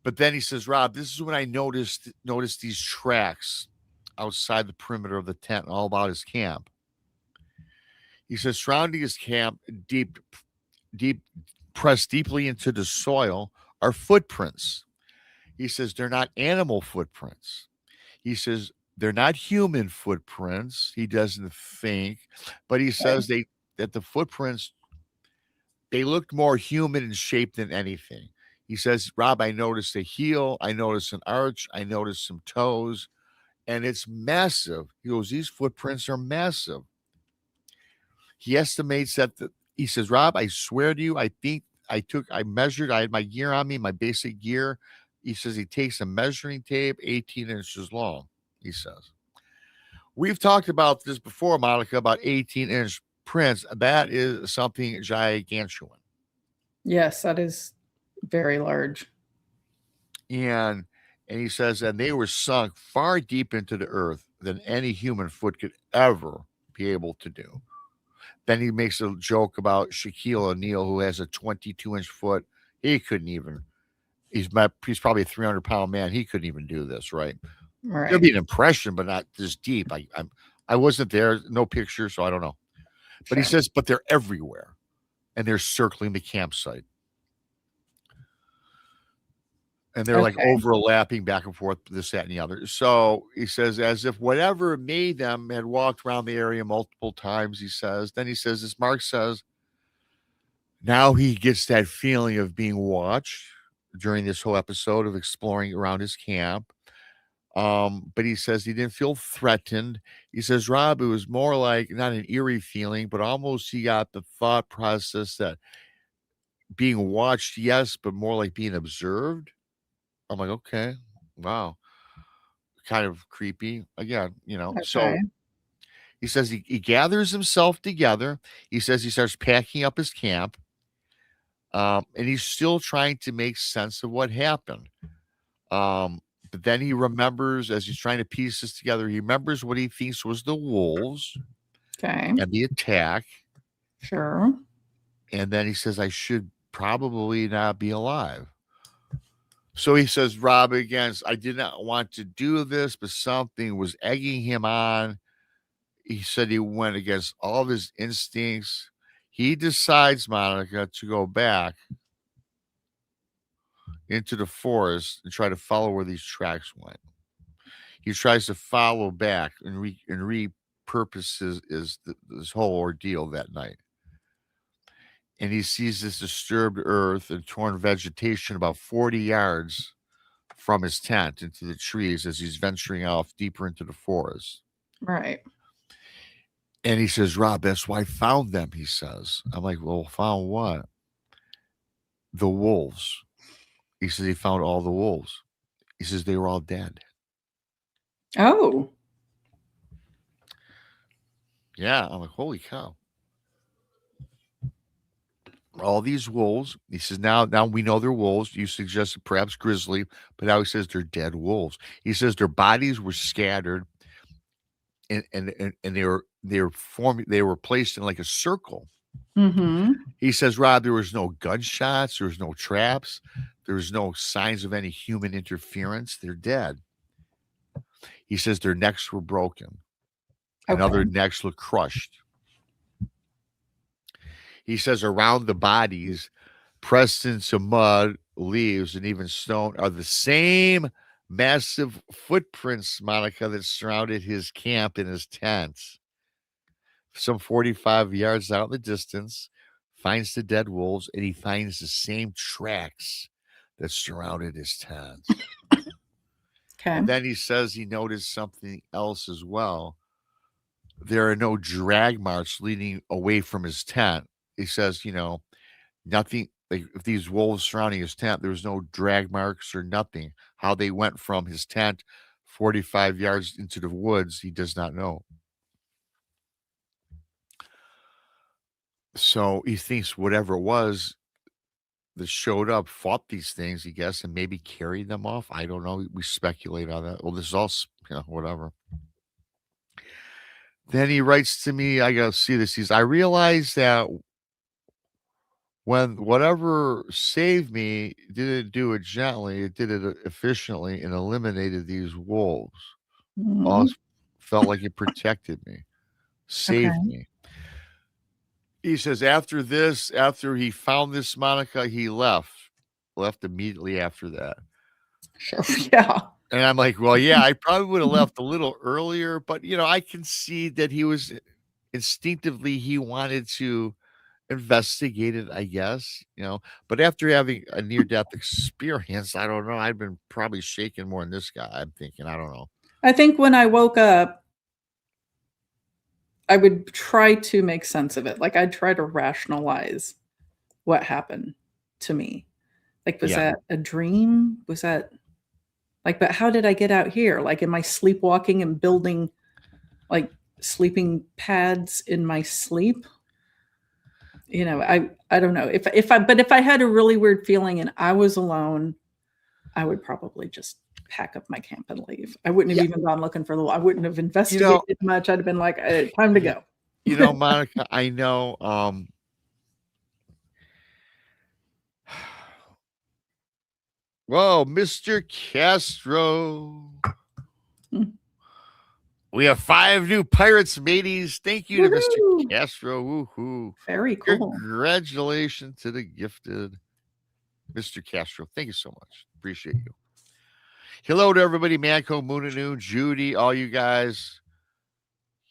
S2: But then he says, Rob, this is when I noticed these tracks outside the perimeter of the tent and all about his camp. He says, surrounding his camp, deep, pressed deeply into the soil, are footprints. He says they're not animal footprints. He says they're not human footprints. He doesn't think, but he says that the footprints, they looked more human in shape than anything. He says, Rob, I noticed a heel, I noticed an arch, I noticed some toes, and it's massive. He goes, these footprints are massive. He estimates that he says, Rob, I swear to you, I think I measured, I had my gear on me, my basic gear. He says he takes a measuring tape, 18 inches long, he says. We've talked about this before, Monica, about 18-inch prints. That is something gigantuan.
S3: Yes, that is very large.
S2: And he says, and they were sunk far deep into the earth than any human foot could ever be able to do. Then he makes a joke about Shaquille O'Neal, who has a 22-inch foot. He couldn't even. He's probably a 300-pound man. He couldn't even do this, right?
S3: Right.
S2: There'll be an impression, but not this deep. I wasn't there, no picture, so I don't know. But he says, but they're everywhere, and they're circling the campsite. And they're like overlapping back and forth, this, that, and the other. So he says, as if whatever made them had walked around the area multiple times, he says. Then he says, as Mark says, now he gets that feeling of being watched during this whole episode of exploring around his camp. But he says he didn't feel threatened. He says, Rob, it was more like not an eerie feeling, but almost he got the thought process that being watched, yes, but more like being observed. I'm like, okay, wow, kind of creepy again, So he says he gathers himself together. He says he starts packing up his camp, and he's still trying to make sense of what happened. But then he remembers, as he's trying to piece this together, he remembers what he thinks was the wolves and the attack.
S3: Sure.
S2: And then he says, I should probably not be alive. So he says, Rob, again, I did not want to do this, but something was egging him on. He said he went against all of his instincts. He decides, Monica, to go back into the forest and try to follow where these tracks went. He tries to follow back and repurpose this whole ordeal that night. And he sees this disturbed earth and torn vegetation about 40 yards from his tent into the trees as he's venturing off deeper into the forest.
S3: Right.
S2: And he says, Rob, that's why I found them, he says. I'm like, well, found what? The wolves. He says he found all the wolves. He says they were all dead.
S3: Oh.
S2: Yeah, I'm like, holy cow. All these wolves. He says, now we know they're wolves. You suggested perhaps grizzly, but now he says they're dead wolves. He says their bodies were scattered and they were placed in like a circle.
S3: Mm-hmm.
S2: He says, Rob, there was no gunshots, there was no traps, there was no signs of any human interference. They're dead. He says their necks were broken and
S3: Okay.
S2: other necks look crushed. He says around the bodies, pressed into mud, leaves, and even stone, are the same massive footprints, Monica, that surrounded his camp and his tent. Some 45 yards out in the distance, finds the dead wolves, and he finds the same tracks that surrounded his tent.
S3: Okay.
S2: And then he says he noticed something else as well. There are no drag marks leading away from his tent. He says, nothing, like if these wolves surrounding his tent, there was no drag marks or nothing. How they went from his tent 45 yards into the woods, he does not know. So he thinks whatever it was that showed up fought these things, I guess, and maybe carried them off. I don't know. We speculate on that. Well, this is all, whatever. Then he writes to me, I got to see this. I realized that when whatever saved me didn't do it gently, it did it efficiently and eliminated these wolves.
S3: Mhm.
S2: Also felt like it protected me, saved
S3: Okay.
S2: me. He says after he found this, Monica, he left immediately after that.
S3: Sure. Yeah.
S2: And I'm like, well, yeah, I probably would have left a little earlier, but I can see that he was instinctively he wanted to investigate it, I guess, But after having a near-death experience, I don't know. I've been probably shaking more than this guy. I'm thinking, I don't know.
S3: I think when I woke up, I would try to make sense of it. Like I'd try to rationalize what happened to me. Like, was
S2: Yeah.
S3: that a dream? Was that like, but how did I get out here? Like, am I sleepwalking and building like sleeping pads in my sleep? I don't know. If I had a really weird feeling and I was alone, I would probably just pack up my camp and leave. I wouldn't have
S2: Yeah.
S3: even gone looking for I wouldn't have investigated much. I'd have been like, time to go.
S2: Monica, I know. Whoa, Mr. Castro.
S3: Hmm.
S2: We have 5 new pirates, mateys. Thank you to
S3: Woohoo!
S2: Mr. Castro. Woohoo.
S3: Very cool.
S2: Congratulations to the gifted Mr. Castro. Thank you so much. Appreciate you. Hello to everybody. Manco, Moonanu, Judy, all you guys.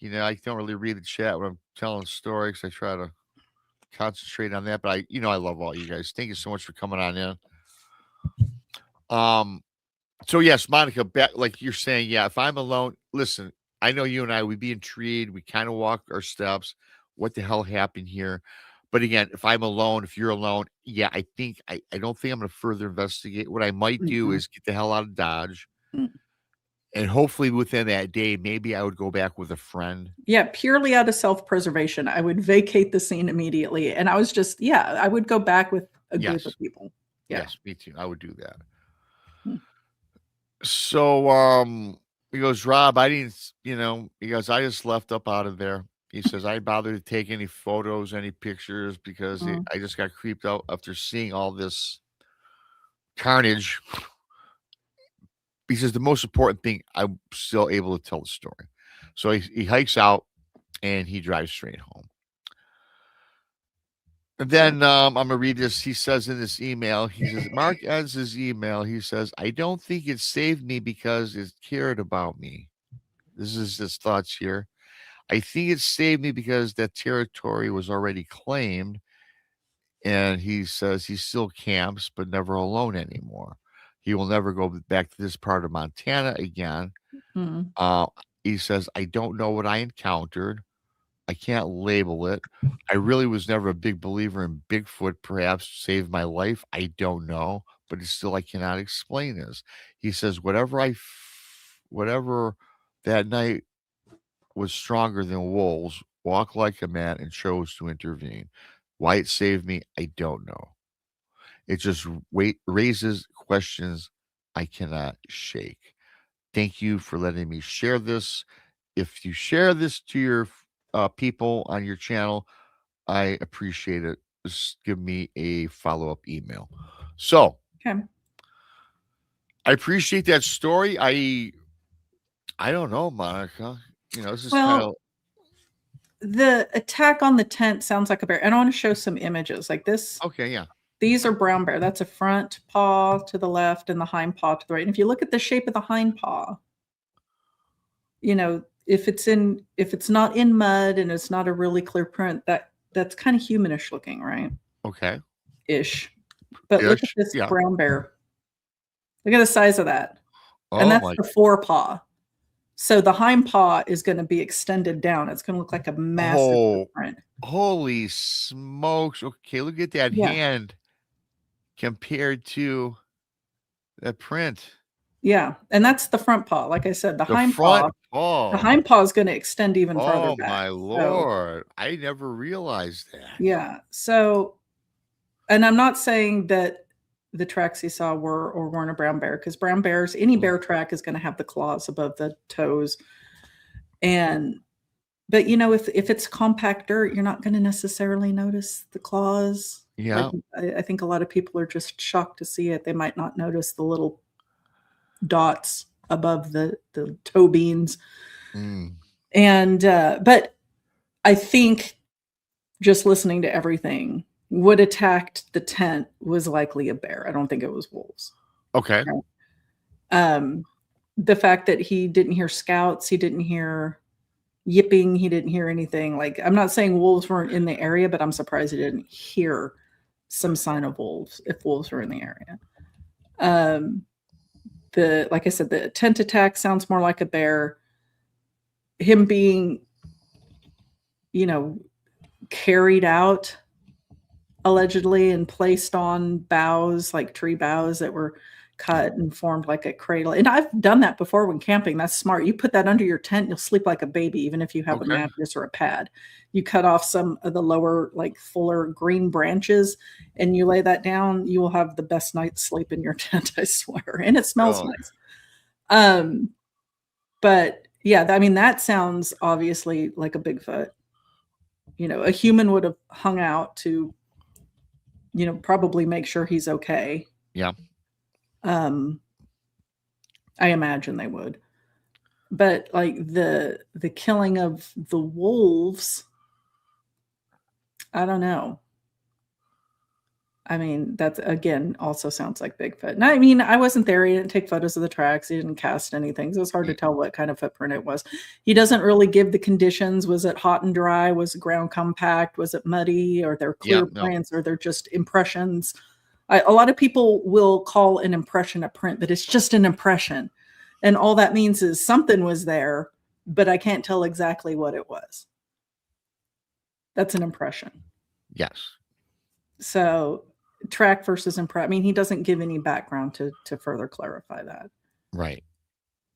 S2: I don't really read the chat when I'm telling stories. I try to concentrate on that, but I love all you guys. Thank you so much for coming on in. So yes, Monica, back like you're saying, yeah, if I'm alone, listen, I know you and I, we'd be intrigued. We kind of walk our steps. What the hell happened here? But again, if I'm alone, if you're alone, yeah, I don't think I'm going to further investigate. What I might do is get the hell out of Dodge. And hopefully within that day, maybe I would go back with a friend.
S3: Yeah, purely out of self-preservation. I would vacate the scene immediately. And I was just, I would go back with a group of people. Yeah.
S2: Yes, me too. I would do that. So he goes, Rob, I didn't, he goes, I just left up out of there. He says, I didn't bother to take any photos, any pictures because I just got creeped out after seeing all this carnage. He says, the most important thing, I'm still able to tell the story. So he hikes out and he drives straight home. And then I'm going to read this. He says in this email, he says, Mark ends his email. He says, I don't think it saved me because it cared about me. This is his thoughts here. I think it saved me because that territory was already claimed. And he says he still camps, but never alone anymore. He will never go back to this part of Montana again. He says, I don't know what I encountered. I can't label it. I really was never a big believer in Bigfoot, perhaps saved my life. I don't know, but still, I cannot explain this. He says, whatever that night was stronger than wolves, walk like a man, and chose to intervene. Why it saved me, I don't know. It just raises questions I cannot shake. Thank you for letting me share this. If you share this to your people on your channel, I appreciate it. Just give me a follow-up email. So
S3: Okay.
S2: I appreciate that story. I don't know, Monica. This is kind of
S3: Well, the attack on the tent sounds like a bear. And I want to show some images like this.
S2: okay. Yeah.
S3: These are brown bear. That's a front paw to the left and the hind paw to the right. And if you look at the shape of the hind paw, if it's not in mud and it's not a really clear print, that's kind of humanish looking, right?
S2: Okay.
S3: Ish. But look at
S2: Ish,
S3: this
S2: yeah.
S3: brown bear. Look at the size of that. And
S2: Oh
S3: that's
S2: my.
S3: the forepaw. So the hind paw is going to be extended down. It's going to look like a massive
S2: Oh,
S3: footprint.
S2: holy smokes. Okay, look at that
S3: Yeah.
S2: hand compared to that print.
S3: Yeah. And that's the front paw. Like I said, the
S2: The
S3: hind
S2: front
S3: paw, the
S2: paw.
S3: hind paw is going to extend even further
S2: Oh
S3: back.
S2: my
S3: So,
S2: lord. I never realized that.
S3: yeah. So, and I'm not saying that the tracks he saw were or weren't a brown bear, because brown bears, any bear track is going to have the claws above the toes. But if it's compact dirt, you're not going to necessarily notice the claws.
S2: Yeah.
S3: Like, I think a lot of people are just shocked to see it. They might not notice the little dots above the toe beans.
S2: Mm.
S3: But I think just listening to everything, what attacked the tent was likely a bear. I don't think it was wolves.
S2: Okay.
S3: The fact that he didn't hear scouts, he didn't hear yipping, he didn't hear anything. Like, I'm not saying wolves weren't in the area, but I'm surprised he didn't hear some sign of wolves if wolves were in the area. Like I said, the tent attack sounds more like a bear. Him being, carried out allegedly and placed on boughs, like tree boughs that were cut and formed like a cradle. And I've done that before when camping. That's smart. You put that under your tent, you'll sleep like a baby, even if you have a mattress or a pad. You cut off some of the lower, like fuller green branches, and you lay that down, you will have the best night's sleep in your tent, I swear. And it smells nice. But yeah, I mean, that sounds obviously like a Bigfoot. A human would have hung out to, probably make sure he's okay.
S2: Yeah.
S3: I imagine they would. But like the killing of the wolves, I don't know. I mean, that's again also sounds like Bigfoot. And I mean, I wasn't there. He didn't take photos of the tracks. He didn't cast anything. So it's hard to tell what kind of footprint it was. He doesn't really give the conditions. Was it hot and dry? Was the ground compact? Was it muddy? Or they're clear prints? Or they're just impressions? A lot of people will call an impression a print, but it's just an impression. And all that means is something was there, but I can't tell exactly what it was. That's an impression.
S2: Yes.
S3: So track versus impression. I mean, he doesn't give any background to further clarify that.
S2: Right.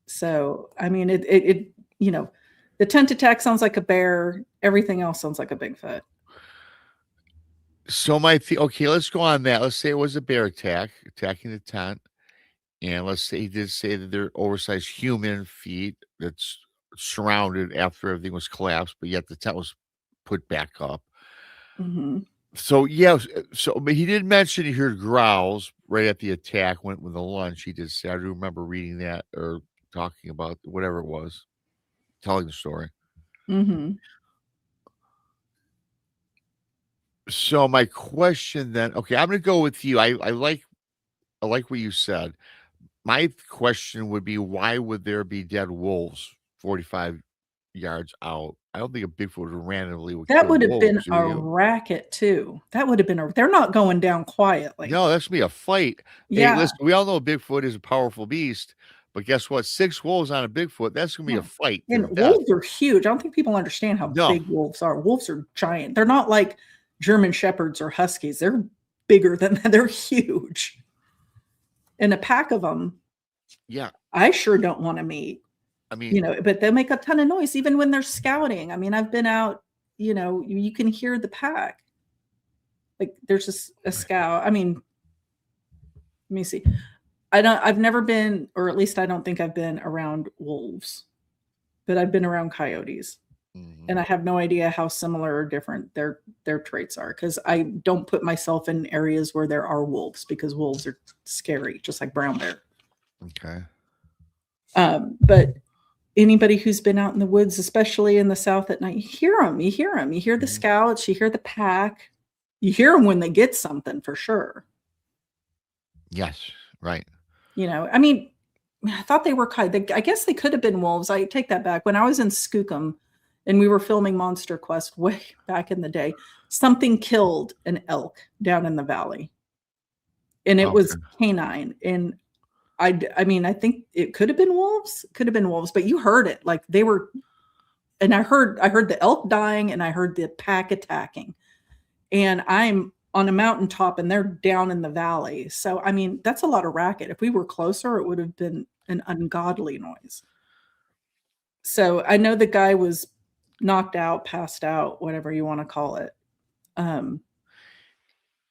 S2: So,
S3: I mean, it the tent attack sounds like a bear. Everything else sounds like a Bigfoot.
S2: So okay, let's go on that. Let's say it was a bear attacking the tent. And let's say he did say that they're oversized human feet that's surrounded after everything was collapsed, but yet the tent was put back up.
S3: Mm-hmm.
S2: So but he did mention he heard growls right at the attack when the lunch. He did say, I do remember reading that or talking about whatever it was, telling the story.
S3: Mm-hmm.
S2: So my question then, okay, I'm gonna go with you. I like what you said. My question would be, why would there be dead wolves 45 yards out? I don't think a Bigfoot would randomly
S3: That would have
S2: wolves,
S3: been a racket too. That would have been they're not going down quietly.
S2: No, that's gonna be a fight.
S3: Yeah.
S2: Hey, listen, we all know Bigfoot is a powerful beast, but guess what? 6 wolves on a Bigfoot, that's gonna be a fight.
S3: And wolves are huge. I don't think people understand how big wolves are. Wolves are giant. They're not like German shepherds or huskies. They're bigger than that. They're huge. And a pack of them,
S2: yeah,
S3: I sure don't want to meet.
S2: I mean,
S3: but they make a ton of noise even when they're scouting. I mean, I've been out you can hear the pack. Like there's just a scow. I mean, let me see. I've never been, or at least I don't think I've been around wolves, but I've been around coyotes.
S2: Mhm.
S3: And I have no idea how similar or different their traits are, because I don't put myself in areas where there are wolves, because wolves are scary, just like brown bear.
S2: Okay.
S3: But anybody who's been out in the woods, especially in the South at night, you hear them. You hear the
S2: Mhm.
S3: scouts. You hear the pack. You hear them when they get something, for sure.
S2: Yes. Right.
S3: I mean, I thought they were I guess they could have been wolves. I take that back. When I was in Skookum and we were filming Monster Quest way back in the day, something killed an elk down in the valley. And it was
S2: Okay.
S3: canine. And I mean, I think it could have been wolves. Could have been wolves, but you heard it. Like they were, and I heard the elk dying, and I heard the pack attacking. And I'm on a mountaintop and they're down in the valley. So, I mean, that's a lot of racket. If we were closer, it would have been an ungodly noise. So I know the guy was knocked out, passed out, whatever you want to call it.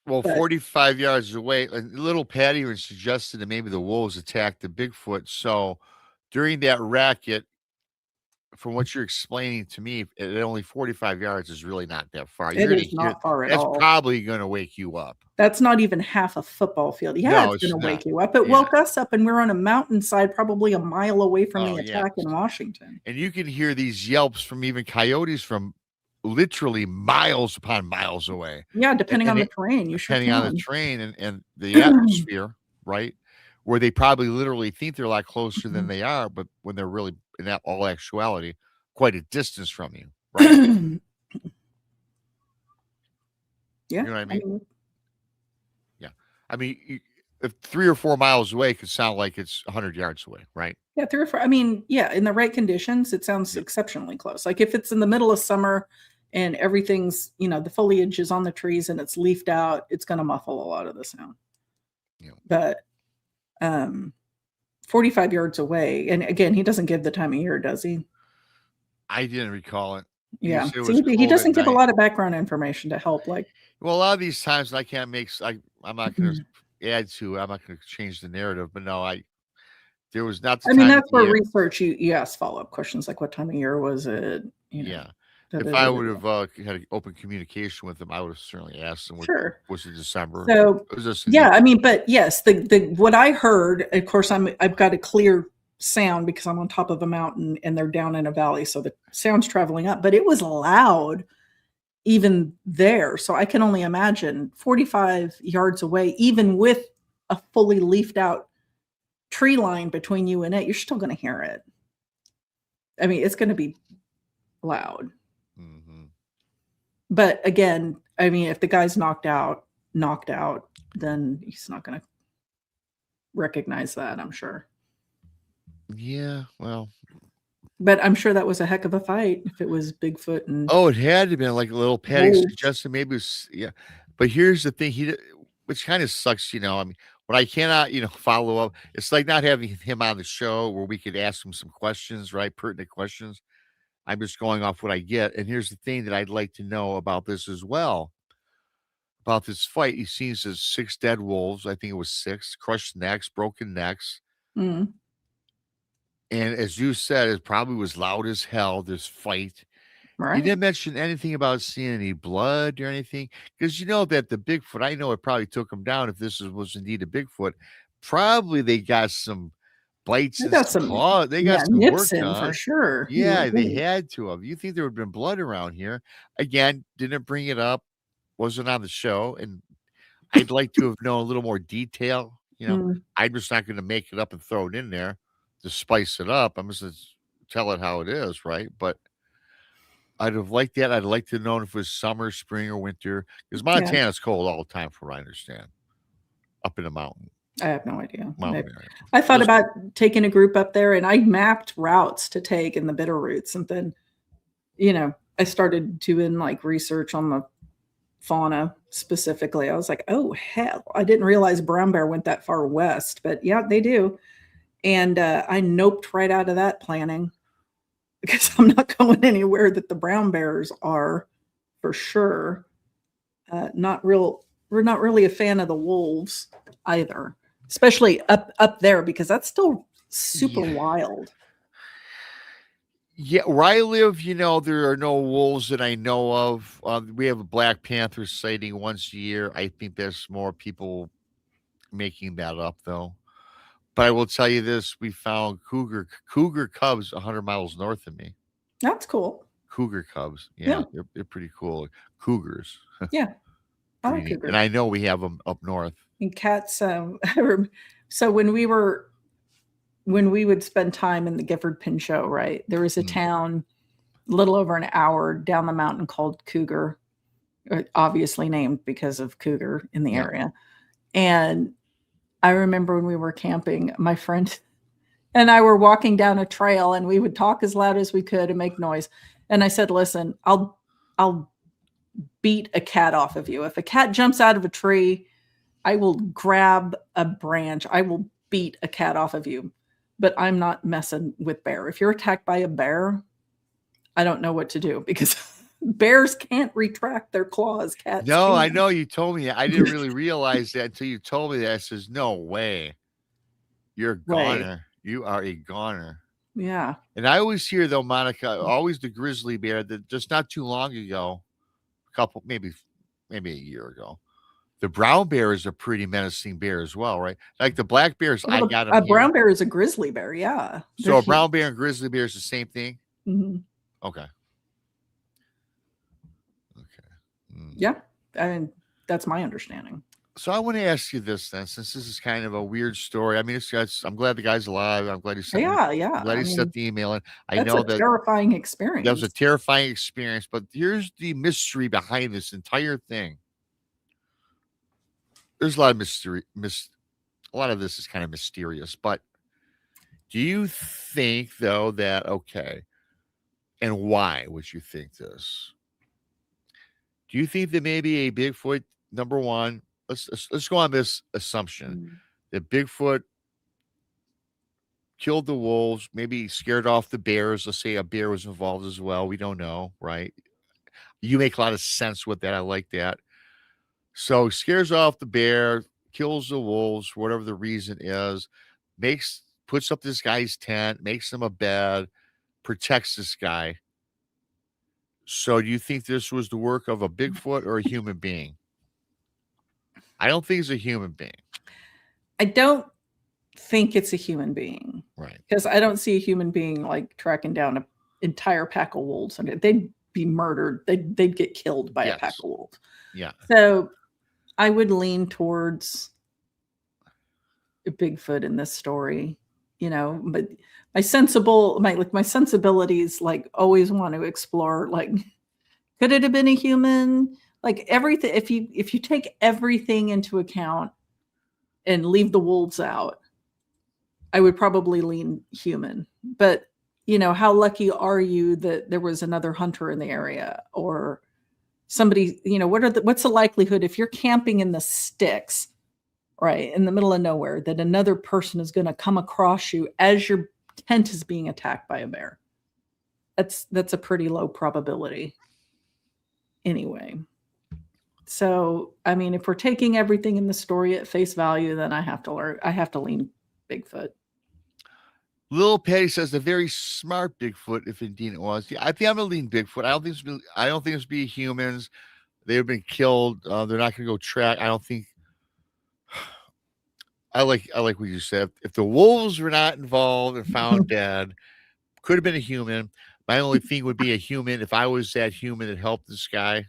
S2: Well,
S3: But
S2: 45 yards away, little Patty even suggested that maybe the wolves attacked the Bigfoot. So during that racket, from what you're explaining to me, at only 45 yards is really not that far.
S3: it
S2: You're
S3: is
S2: gonna hear
S3: not far at
S2: that's
S3: all.
S2: probably gonna wake you up.
S3: That's not even half a football field. Yeah,
S2: No,
S3: it's
S2: it's
S3: going to
S2: not.
S3: wake you up. It
S2: Yeah.
S3: woke us up, and we're on a mountainside, probably a mile away from the
S2: Oh,
S3: attack
S2: yes.
S3: in Washington.
S2: And you can hear these yelps from even coyotes from literally miles upon miles away.
S3: Yeah,
S2: And
S3: depending on
S2: and
S3: the
S2: it
S3: terrain, you sure
S2: depending on the
S3: can.
S2: terrain and the atmosphere, right? Where they probably literally think they're a lot closer than they are, but when they're really in that all actuality, quite a distance from you, right?
S3: Yeah,
S2: You know what I
S3: I
S2: mean?
S3: mean,
S2: Yeah. I mean, if 3 or 4 miles away could sound like it's 100 yards away, right?
S3: yeah, 3 or 4. I mean, yeah, in the right conditions, it sounds
S2: Yeah.
S3: exceptionally close. Like if it's in the middle of summer and everything's, the foliage is on the trees and it's leafed out, it's going to muffle a lot of the sound.
S2: Yeah.
S3: But 45 yards away, and again, he doesn't give the time of year, does he?
S2: I didn't recall it. You
S3: Yeah.
S2: said it
S3: See,
S2: was
S3: he
S2: cold at
S3: doesn't give a
S2: night.
S3: lot of background information to help. Like,
S2: Well, a lot of these times I can't make I'm not gonna add to it. I'm not gonna change the narrative, but no, there was not the
S3: I mean,
S2: time of
S3: that's
S2: the
S3: where
S2: year.
S3: research you ask follow-up questions like what time of year was it?
S2: Yeah.
S3: Da,
S2: If
S3: da,
S2: I
S3: da, da,
S2: would
S3: da.
S2: have had an open communication with them, I would have certainly asked them,
S3: Sure.
S2: was it December?
S3: So
S2: Was this
S3: yeah, I mean, but yes, the what I heard, of course, I've got a clear sound because I'm on top of a mountain and they're down in a valley, so the sound's traveling up, but it was loud even there. So I can only imagine 45 yards away, even with a fully leafed out tree line between you and it, you're still going to hear it. I mean, it's going to be loud.
S2: Mhm.
S3: But again, I mean, if the guy's knocked out, then he's not going to recognize that, I'm sure.
S2: Yeah, well.
S3: But I'm sure that was a heck of a fight if it was Bigfoot and
S2: Oh, it had to be like a little Patty
S3: wolves.
S2: suggested maybe it was, yeah. But here's the thing, which kind of sucks, I mean, when I cannot, follow up, it's like not having him on the show where we could ask him some questions, right? Pertinent questions. I'm just going off what I get. And here's the thing that I'd like to know about this as well. About this fight, he sees his 6 dead wolves. I think it was 6 crushed necks, broken necks.
S3: Mm,
S2: And as you said, it probably was loud as hell, this fight. He
S3: right.
S2: didn't mention anything about seeing any blood or anything, because you know that the Bigfoot, I know it probably took him down if this was indeed a Bigfoot. Probably they got some bites
S3: They
S2: and
S3: got
S2: some
S3: some,
S2: claws. They got
S3: yeah,
S2: some work
S3: nips in for
S2: done.
S3: sure. You
S2: Yeah,
S3: would
S2: they
S3: think.
S2: had to have. You think there would have been blood around here? Again, didn't bring it up, wasn't on the show, and I'd like to have known a little more detail.
S3: Mm,
S2: I'm just not going to make it up and throw it in there to spice it up. I'm just going to tell it how it is, right? But I'd have liked that. I'd like to know if it was summer, spring, or winter, because
S3: yeah,
S2: Montana's cold all the time, from what I understand, up in the
S3: I have no idea.
S2: mountain area.
S3: I thought
S2: Just-
S3: about taking a group up there, and I mapped routes to take in the bitter routes, and then, I started doing like research on the fauna specifically. I was like, oh hell, I didn't realize brown bear went that far west, but yeah, they do. And I noped right out of that planning because I'm not going anywhere that the brown bears are. for sure. We're not really a fan of the wolves either, especially up there, because that's still super wild.
S2: Yeah, where I live, there are no wolves that I know of. We have a Black Panther sighting once a year. I think there's more people making that up, though. But I will tell you this: we found cougar cubs 100 miles north of me.
S3: That's cool.
S2: Cougar cubs,
S3: Yeah.
S2: they're pretty cool. Cougars,
S3: Yeah, I like
S2: pretty neat.
S3: cougars.
S2: And I know we have them up north.
S3: And cats. So when we would spend time in the Gifford Pinchot, right? There was a town a little over an hour down the mountain called Cougar, obviously named because of cougar in the area. And I remember when we were camping, my friend and I were walking down a trail, and we would talk as loud as we could and make noise. And I said, "Listen, I'll beat a cat off of you. If a cat jumps out of a tree, I will grab a branch. I will beat a cat off of you. But I'm not messing with bear. If you're attacked by a bear, I don't know what to do, because bears can't retract their claws. Cats
S2: No,
S3: can.
S2: I know you told me. I didn't really realize that until you told me that. I says, no way. You're a goner.
S3: Right.
S2: You are a goner.
S3: Yeah.
S2: And I always hear, though, Monica, always the grizzly bear, that just not too long ago, maybe a year ago, the brown bear is a pretty menacing bear as well, right? Like the black bears,
S3: Well,
S2: I got them
S3: a brown bear is a grizzly bear. Yeah.
S2: So a brown bear and grizzly bear is the same thing?
S3: Mm-hmm.
S2: Okay.
S3: Yeah. I mean, that's my understanding.
S2: So I want to ask you this then, since this is kind of a weird story. I mean, I'm glad the guy's alive. I'm glad he sent
S3: I'm
S2: glad he sent the email. And I
S3: that's
S2: know
S3: a
S2: that
S3: terrifying experience.
S2: that was a terrifying experience, but here's the mystery behind this entire thing. There's a lot of mystery. A lot of this is kind of mysterious, but do you think, though, that, okay, and why would you think this? Do you think that maybe a Bigfoot, number one, let's go on this assumption that Bigfoot killed the wolves, maybe scared off the bears. Let's say a bear was involved as well. We don't know, right? You make a lot of sense with that. I like that. So scares off the bear, kills the wolves, whatever the reason is, puts up this guy's tent, makes him a bed, protects this guy. So do you think this was the work of a Bigfoot or a human being? I don't think it's a human being.
S3: I don't think it's a human being.
S2: Right.
S3: Because I don't see a human being like tracking down an entire pack of wolves. I mean, they'd be murdered. They'd get killed by a pack of wolves.
S2: Yeah.
S3: So I would lean towards a Bigfoot in this story, but my sensibilities like always want to explore, like, could it have been a human? Like everything, if you take everything into account and leave the wolves out, I would probably lean human. But how lucky are you that there was another hunter in the area, or somebody, what's the likelihood if you're camping in the sticks, right, in the middle of nowhere, that another person is going to come across you as your tent is being attacked by a bear? That's a pretty low probability anyway. So, I mean, if we're taking everything in the story at face value, then I have to lean Bigfoot.
S2: Little Patty says a very smart Bigfoot, if indeed it was. Yeah, I think I'm gonna lean Bigfoot. I don't think it's be humans. They've been killed. They're not gonna go track. I don't think. I like what you said. If the wolves were not involved and found dead, could have been a human. My only thing would be a human. If I was that human that helped this guy,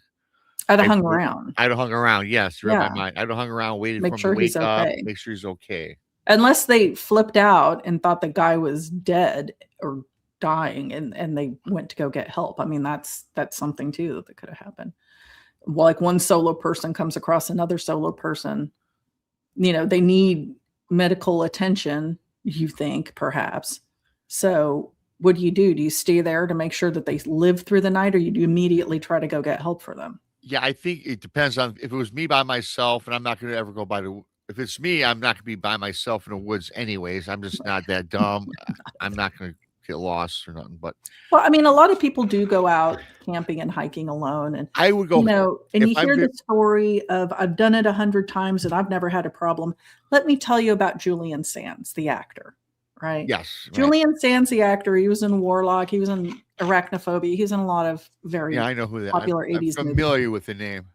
S3: I'd have hung around.
S2: I'd have hung around. Yes, you're in my mind. I'd have hung around, waited for him to wake up, make sure he's okay.
S3: Unless they flipped out and thought the guy was dead or dying, and they went to go get help. I mean, that's something too that could have happened. Well, like one solo person comes across another solo person, they need medical attention, you think, perhaps. So what do? Do you stay there to make sure that they live through the night, or you do immediately try to go get help for them?
S2: Yeah, I think it depends on if it was me by myself, and I'm not going to ever go by if it's me, I'm not going to be by myself in the woods anyways. I'm just not that dumb. I'm not going to get lost or nothing. But
S3: Well, I mean, a lot of people do go out camping and hiking alone, and
S2: I would go
S3: and
S2: if
S3: you hear the story of I've done it 100 times and I've never had a problem. Let me tell you about Julian Sands, the actor, right?
S2: yes, right.
S3: Julian Sands, the actor, he was in Warlock, he was in Arachnophobia, he's in a lot of very
S2: I know who that.
S3: popular
S2: I'm
S3: 80s
S2: familiar
S3: movies.
S2: with the name.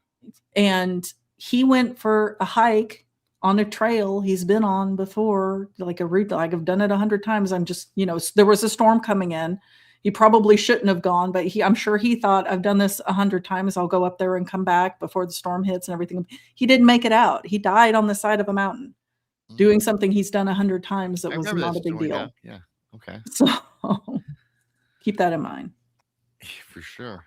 S3: And he went for a hike on a trail he's been on before, like a route, like I've done it 100 times. I'm just, there was a storm coming in. He probably shouldn't have gone, but I'm sure he thought, I've done this 100 times. I'll go up there and come back before the storm hits and everything. He didn't make it out. He died on the side of a mountain doing something he's done 100 times. That
S2: I
S3: was
S2: remember
S3: not
S2: that
S3: a big
S2: story
S3: deal.
S2: now. Yeah. Okay.
S3: So keep that in mind.
S2: For sure.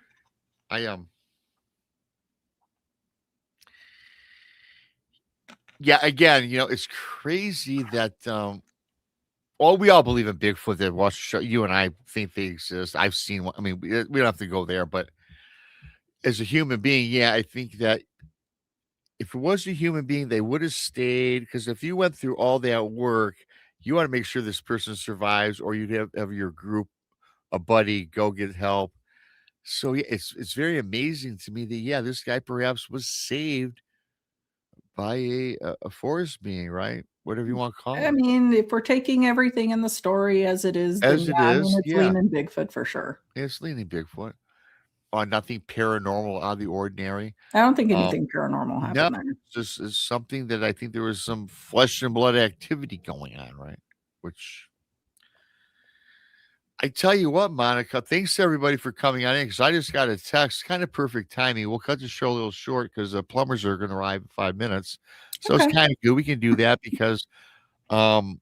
S2: Yeah, again, it's crazy that we all believe in Bigfoot. That watch the show. You and I think they exist. I've seen one. I mean, we don't have to go there, but as a human being, yeah, I think that if it was a human being, they would have stayed. Because if you went through all that work, you want to make sure this person survives, or you'd have your group, a buddy, go get help. So yeah, it's very amazing to me that this guy perhaps was saved by a forest being, right? Whatever you want to call
S3: I
S2: it.
S3: mean, if we're taking everything in the story as it is, then
S2: As it
S3: I mean,
S2: is,
S3: it's leaning Bigfoot for sure.
S2: it's leaning Bigfoot. Nothing paranormal out of the ordinary.
S3: I don't think anything paranormal
S2: No,
S3: happened there.
S2: just is something that I think there was some flesh and blood activity going on, right? Which I tell you what, Monica, thanks to everybody for coming on in because I just got a text, kind of perfect timing. We'll cut the show a little short because the plumbers are going to arrive in 5 minutes. So it's kind of good. We can do that because I want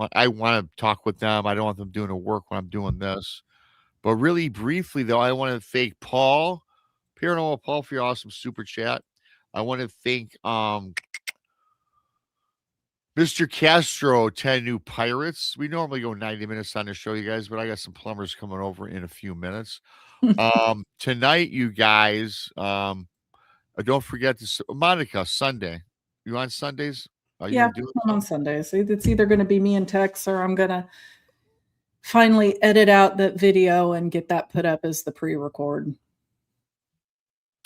S2: to talk with them. I don't want them doing the work when I'm doing this. But really briefly, though, I want to thank Paul, Paranormal Paul, for your awesome super chat. I want to thank Mr. Castro, 10 new pirates. We normally go 90 minutes on the show, you guys, but I got some plumbers coming over in a few minutes. Tonight, you guys, don't forget Monica, Sunday. You on Sundays? Are you
S3: Yeah,
S2: gonna do it
S3: I'm on Sundays. It's either going to be me and Tex, or I'm going to finally edit out that video and get that put up as the pre-record.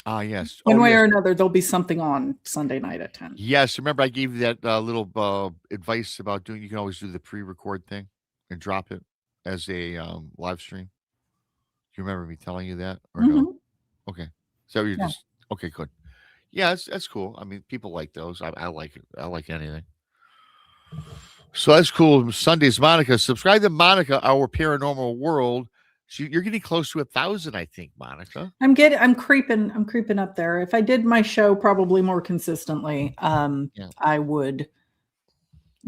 S2: Yes.
S3: One way or another, there'll be something on Sunday night at 10.
S2: Yes, remember I gave you that little advice about you can always do the pre-record thing and drop it as a live stream. Do you remember me telling you that or no? Okay. So you're just okay, good. Yeah, that's cool. I mean, people like those. I like it. I like anything. So that's cool. Sundays, Monica. Subscribe to Monica, Our Paranormal World. You're getting close to 1,000, I think, Monica.
S3: I'm creeping up there. If I did my show probably more consistently, I would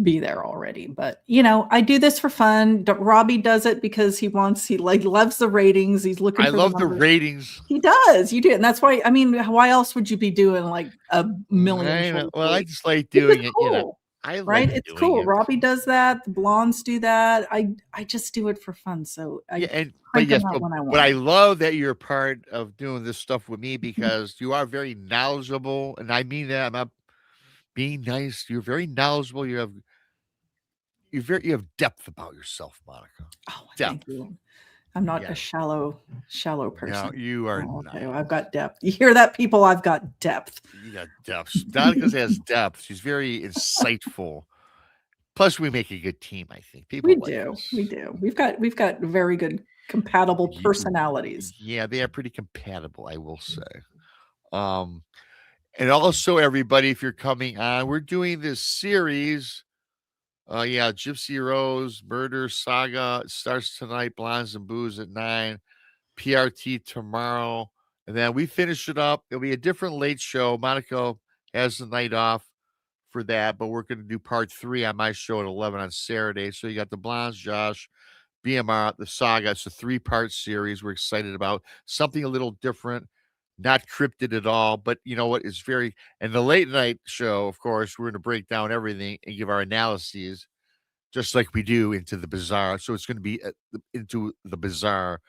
S3: be there already. But I do this for fun. Robbie does it because he loves the ratings. He's looking for
S2: the ratings.
S3: He does. You do. And that's why, I mean, why else would you be doing like a million?
S2: Well, I just like doing it,
S3: cool.
S2: Right?
S3: It's cool. Robbie does that. The blondes do that. I just do it for fun. So
S2: but I love that you're part of doing this stuff with me because you are very knowledgeable, and I mean that. I'm not being nice. You're very knowledgeable. You have depth about yourself, Monica.
S3: Oh, thank you. I'm not a shallow person.
S2: No, you are
S3: okay, well, I've got depth. You hear that, people? I've got depth.
S2: You got depth. Monica has depth. She's very insightful. Plus, we make a good team, I think.
S3: We do. We've got very good compatible personalities.
S2: Yeah, they are pretty compatible, I will say. And also, everybody, if you're coming on, we're doing this series. Gypsy Rose, Murder Saga. It starts tonight. Blondes and Booze at 9. PRT tomorrow. And then we finish it up. It'll be a different late show. Monica has the night off for that, but we're going to do part 3 on my show at 11 on Saturday. So you got the Blondes, Josh, BMR, the Saga. It's a 3-part series we're excited about. Something a little different. Not cryptid at all, but you know what? It's very, and the late night show, of course, we're going to break down everything and give our analyses just like we do into the bizarre. So it's going to be into the bizarre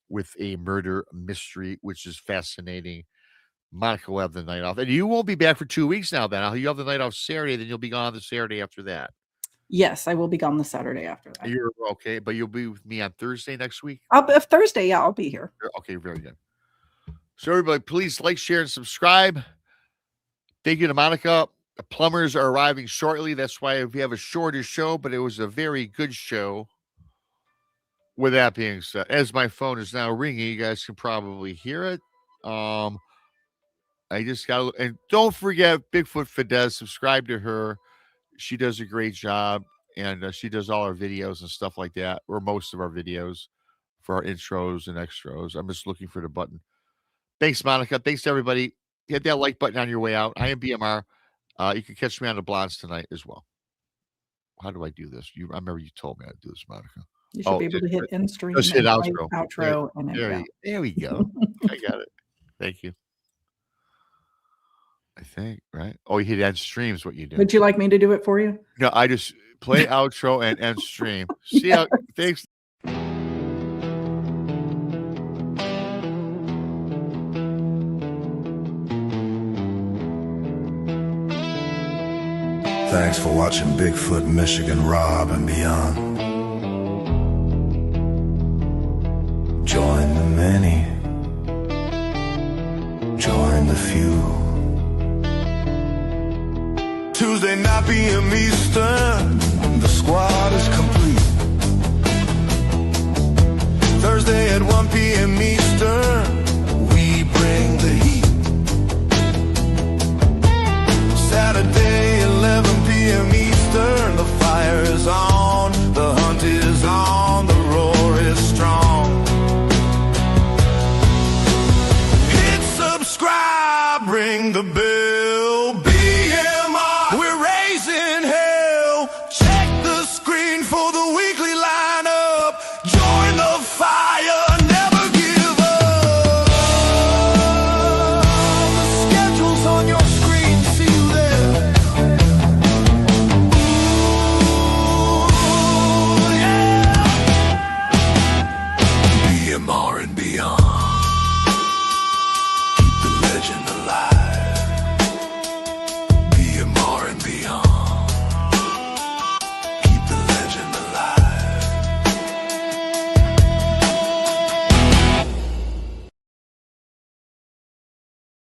S2: with a murder mystery, which is fascinating. Monica will have the night off. And you won't be back for 2 weeks now, then. You'll have the night off Saturday, then you'll be gone the Saturday after that.
S3: Yes, I will be gone the Saturday after that.
S2: You're okay, but you'll be with me on Thursday next week?
S3: If Thursday, yeah, I'll be here.
S2: Okay, very good. So everybody, please like, share, and subscribe. Thank you to Monica. The plumbers are arriving shortly. That's why we have a shorter show, but it was a very good show. With that being said, as my phone is now ringing, you guys can probably hear it. I just got, and don't forget Bigfoot Fidesz. Subscribe to her. She does a great job, and she does all our videos and stuff like that, or most of our videos for our intros and extras. I'm just looking for the button. Thanks, Monica. Thanks to everybody. Hit that like button on your way out. I am BMR. You can catch me on the Blondes tonight as well. How do I do this? I remember you told me how to do this, Monica.
S3: You should be able to hit end stream.
S2: Just hit outro.
S3: And
S2: there we go. I got it. Thank you. I think, right? Oh, you hit end stream is what you do.
S3: Would you like me to do it for you?
S2: No, I just play outro and end stream. See how, thanks.
S1: Thanks for watching Bigfoot, Michigan, Rob, and beyond. Join the many. Join the few. Tuesday night PM Eastern.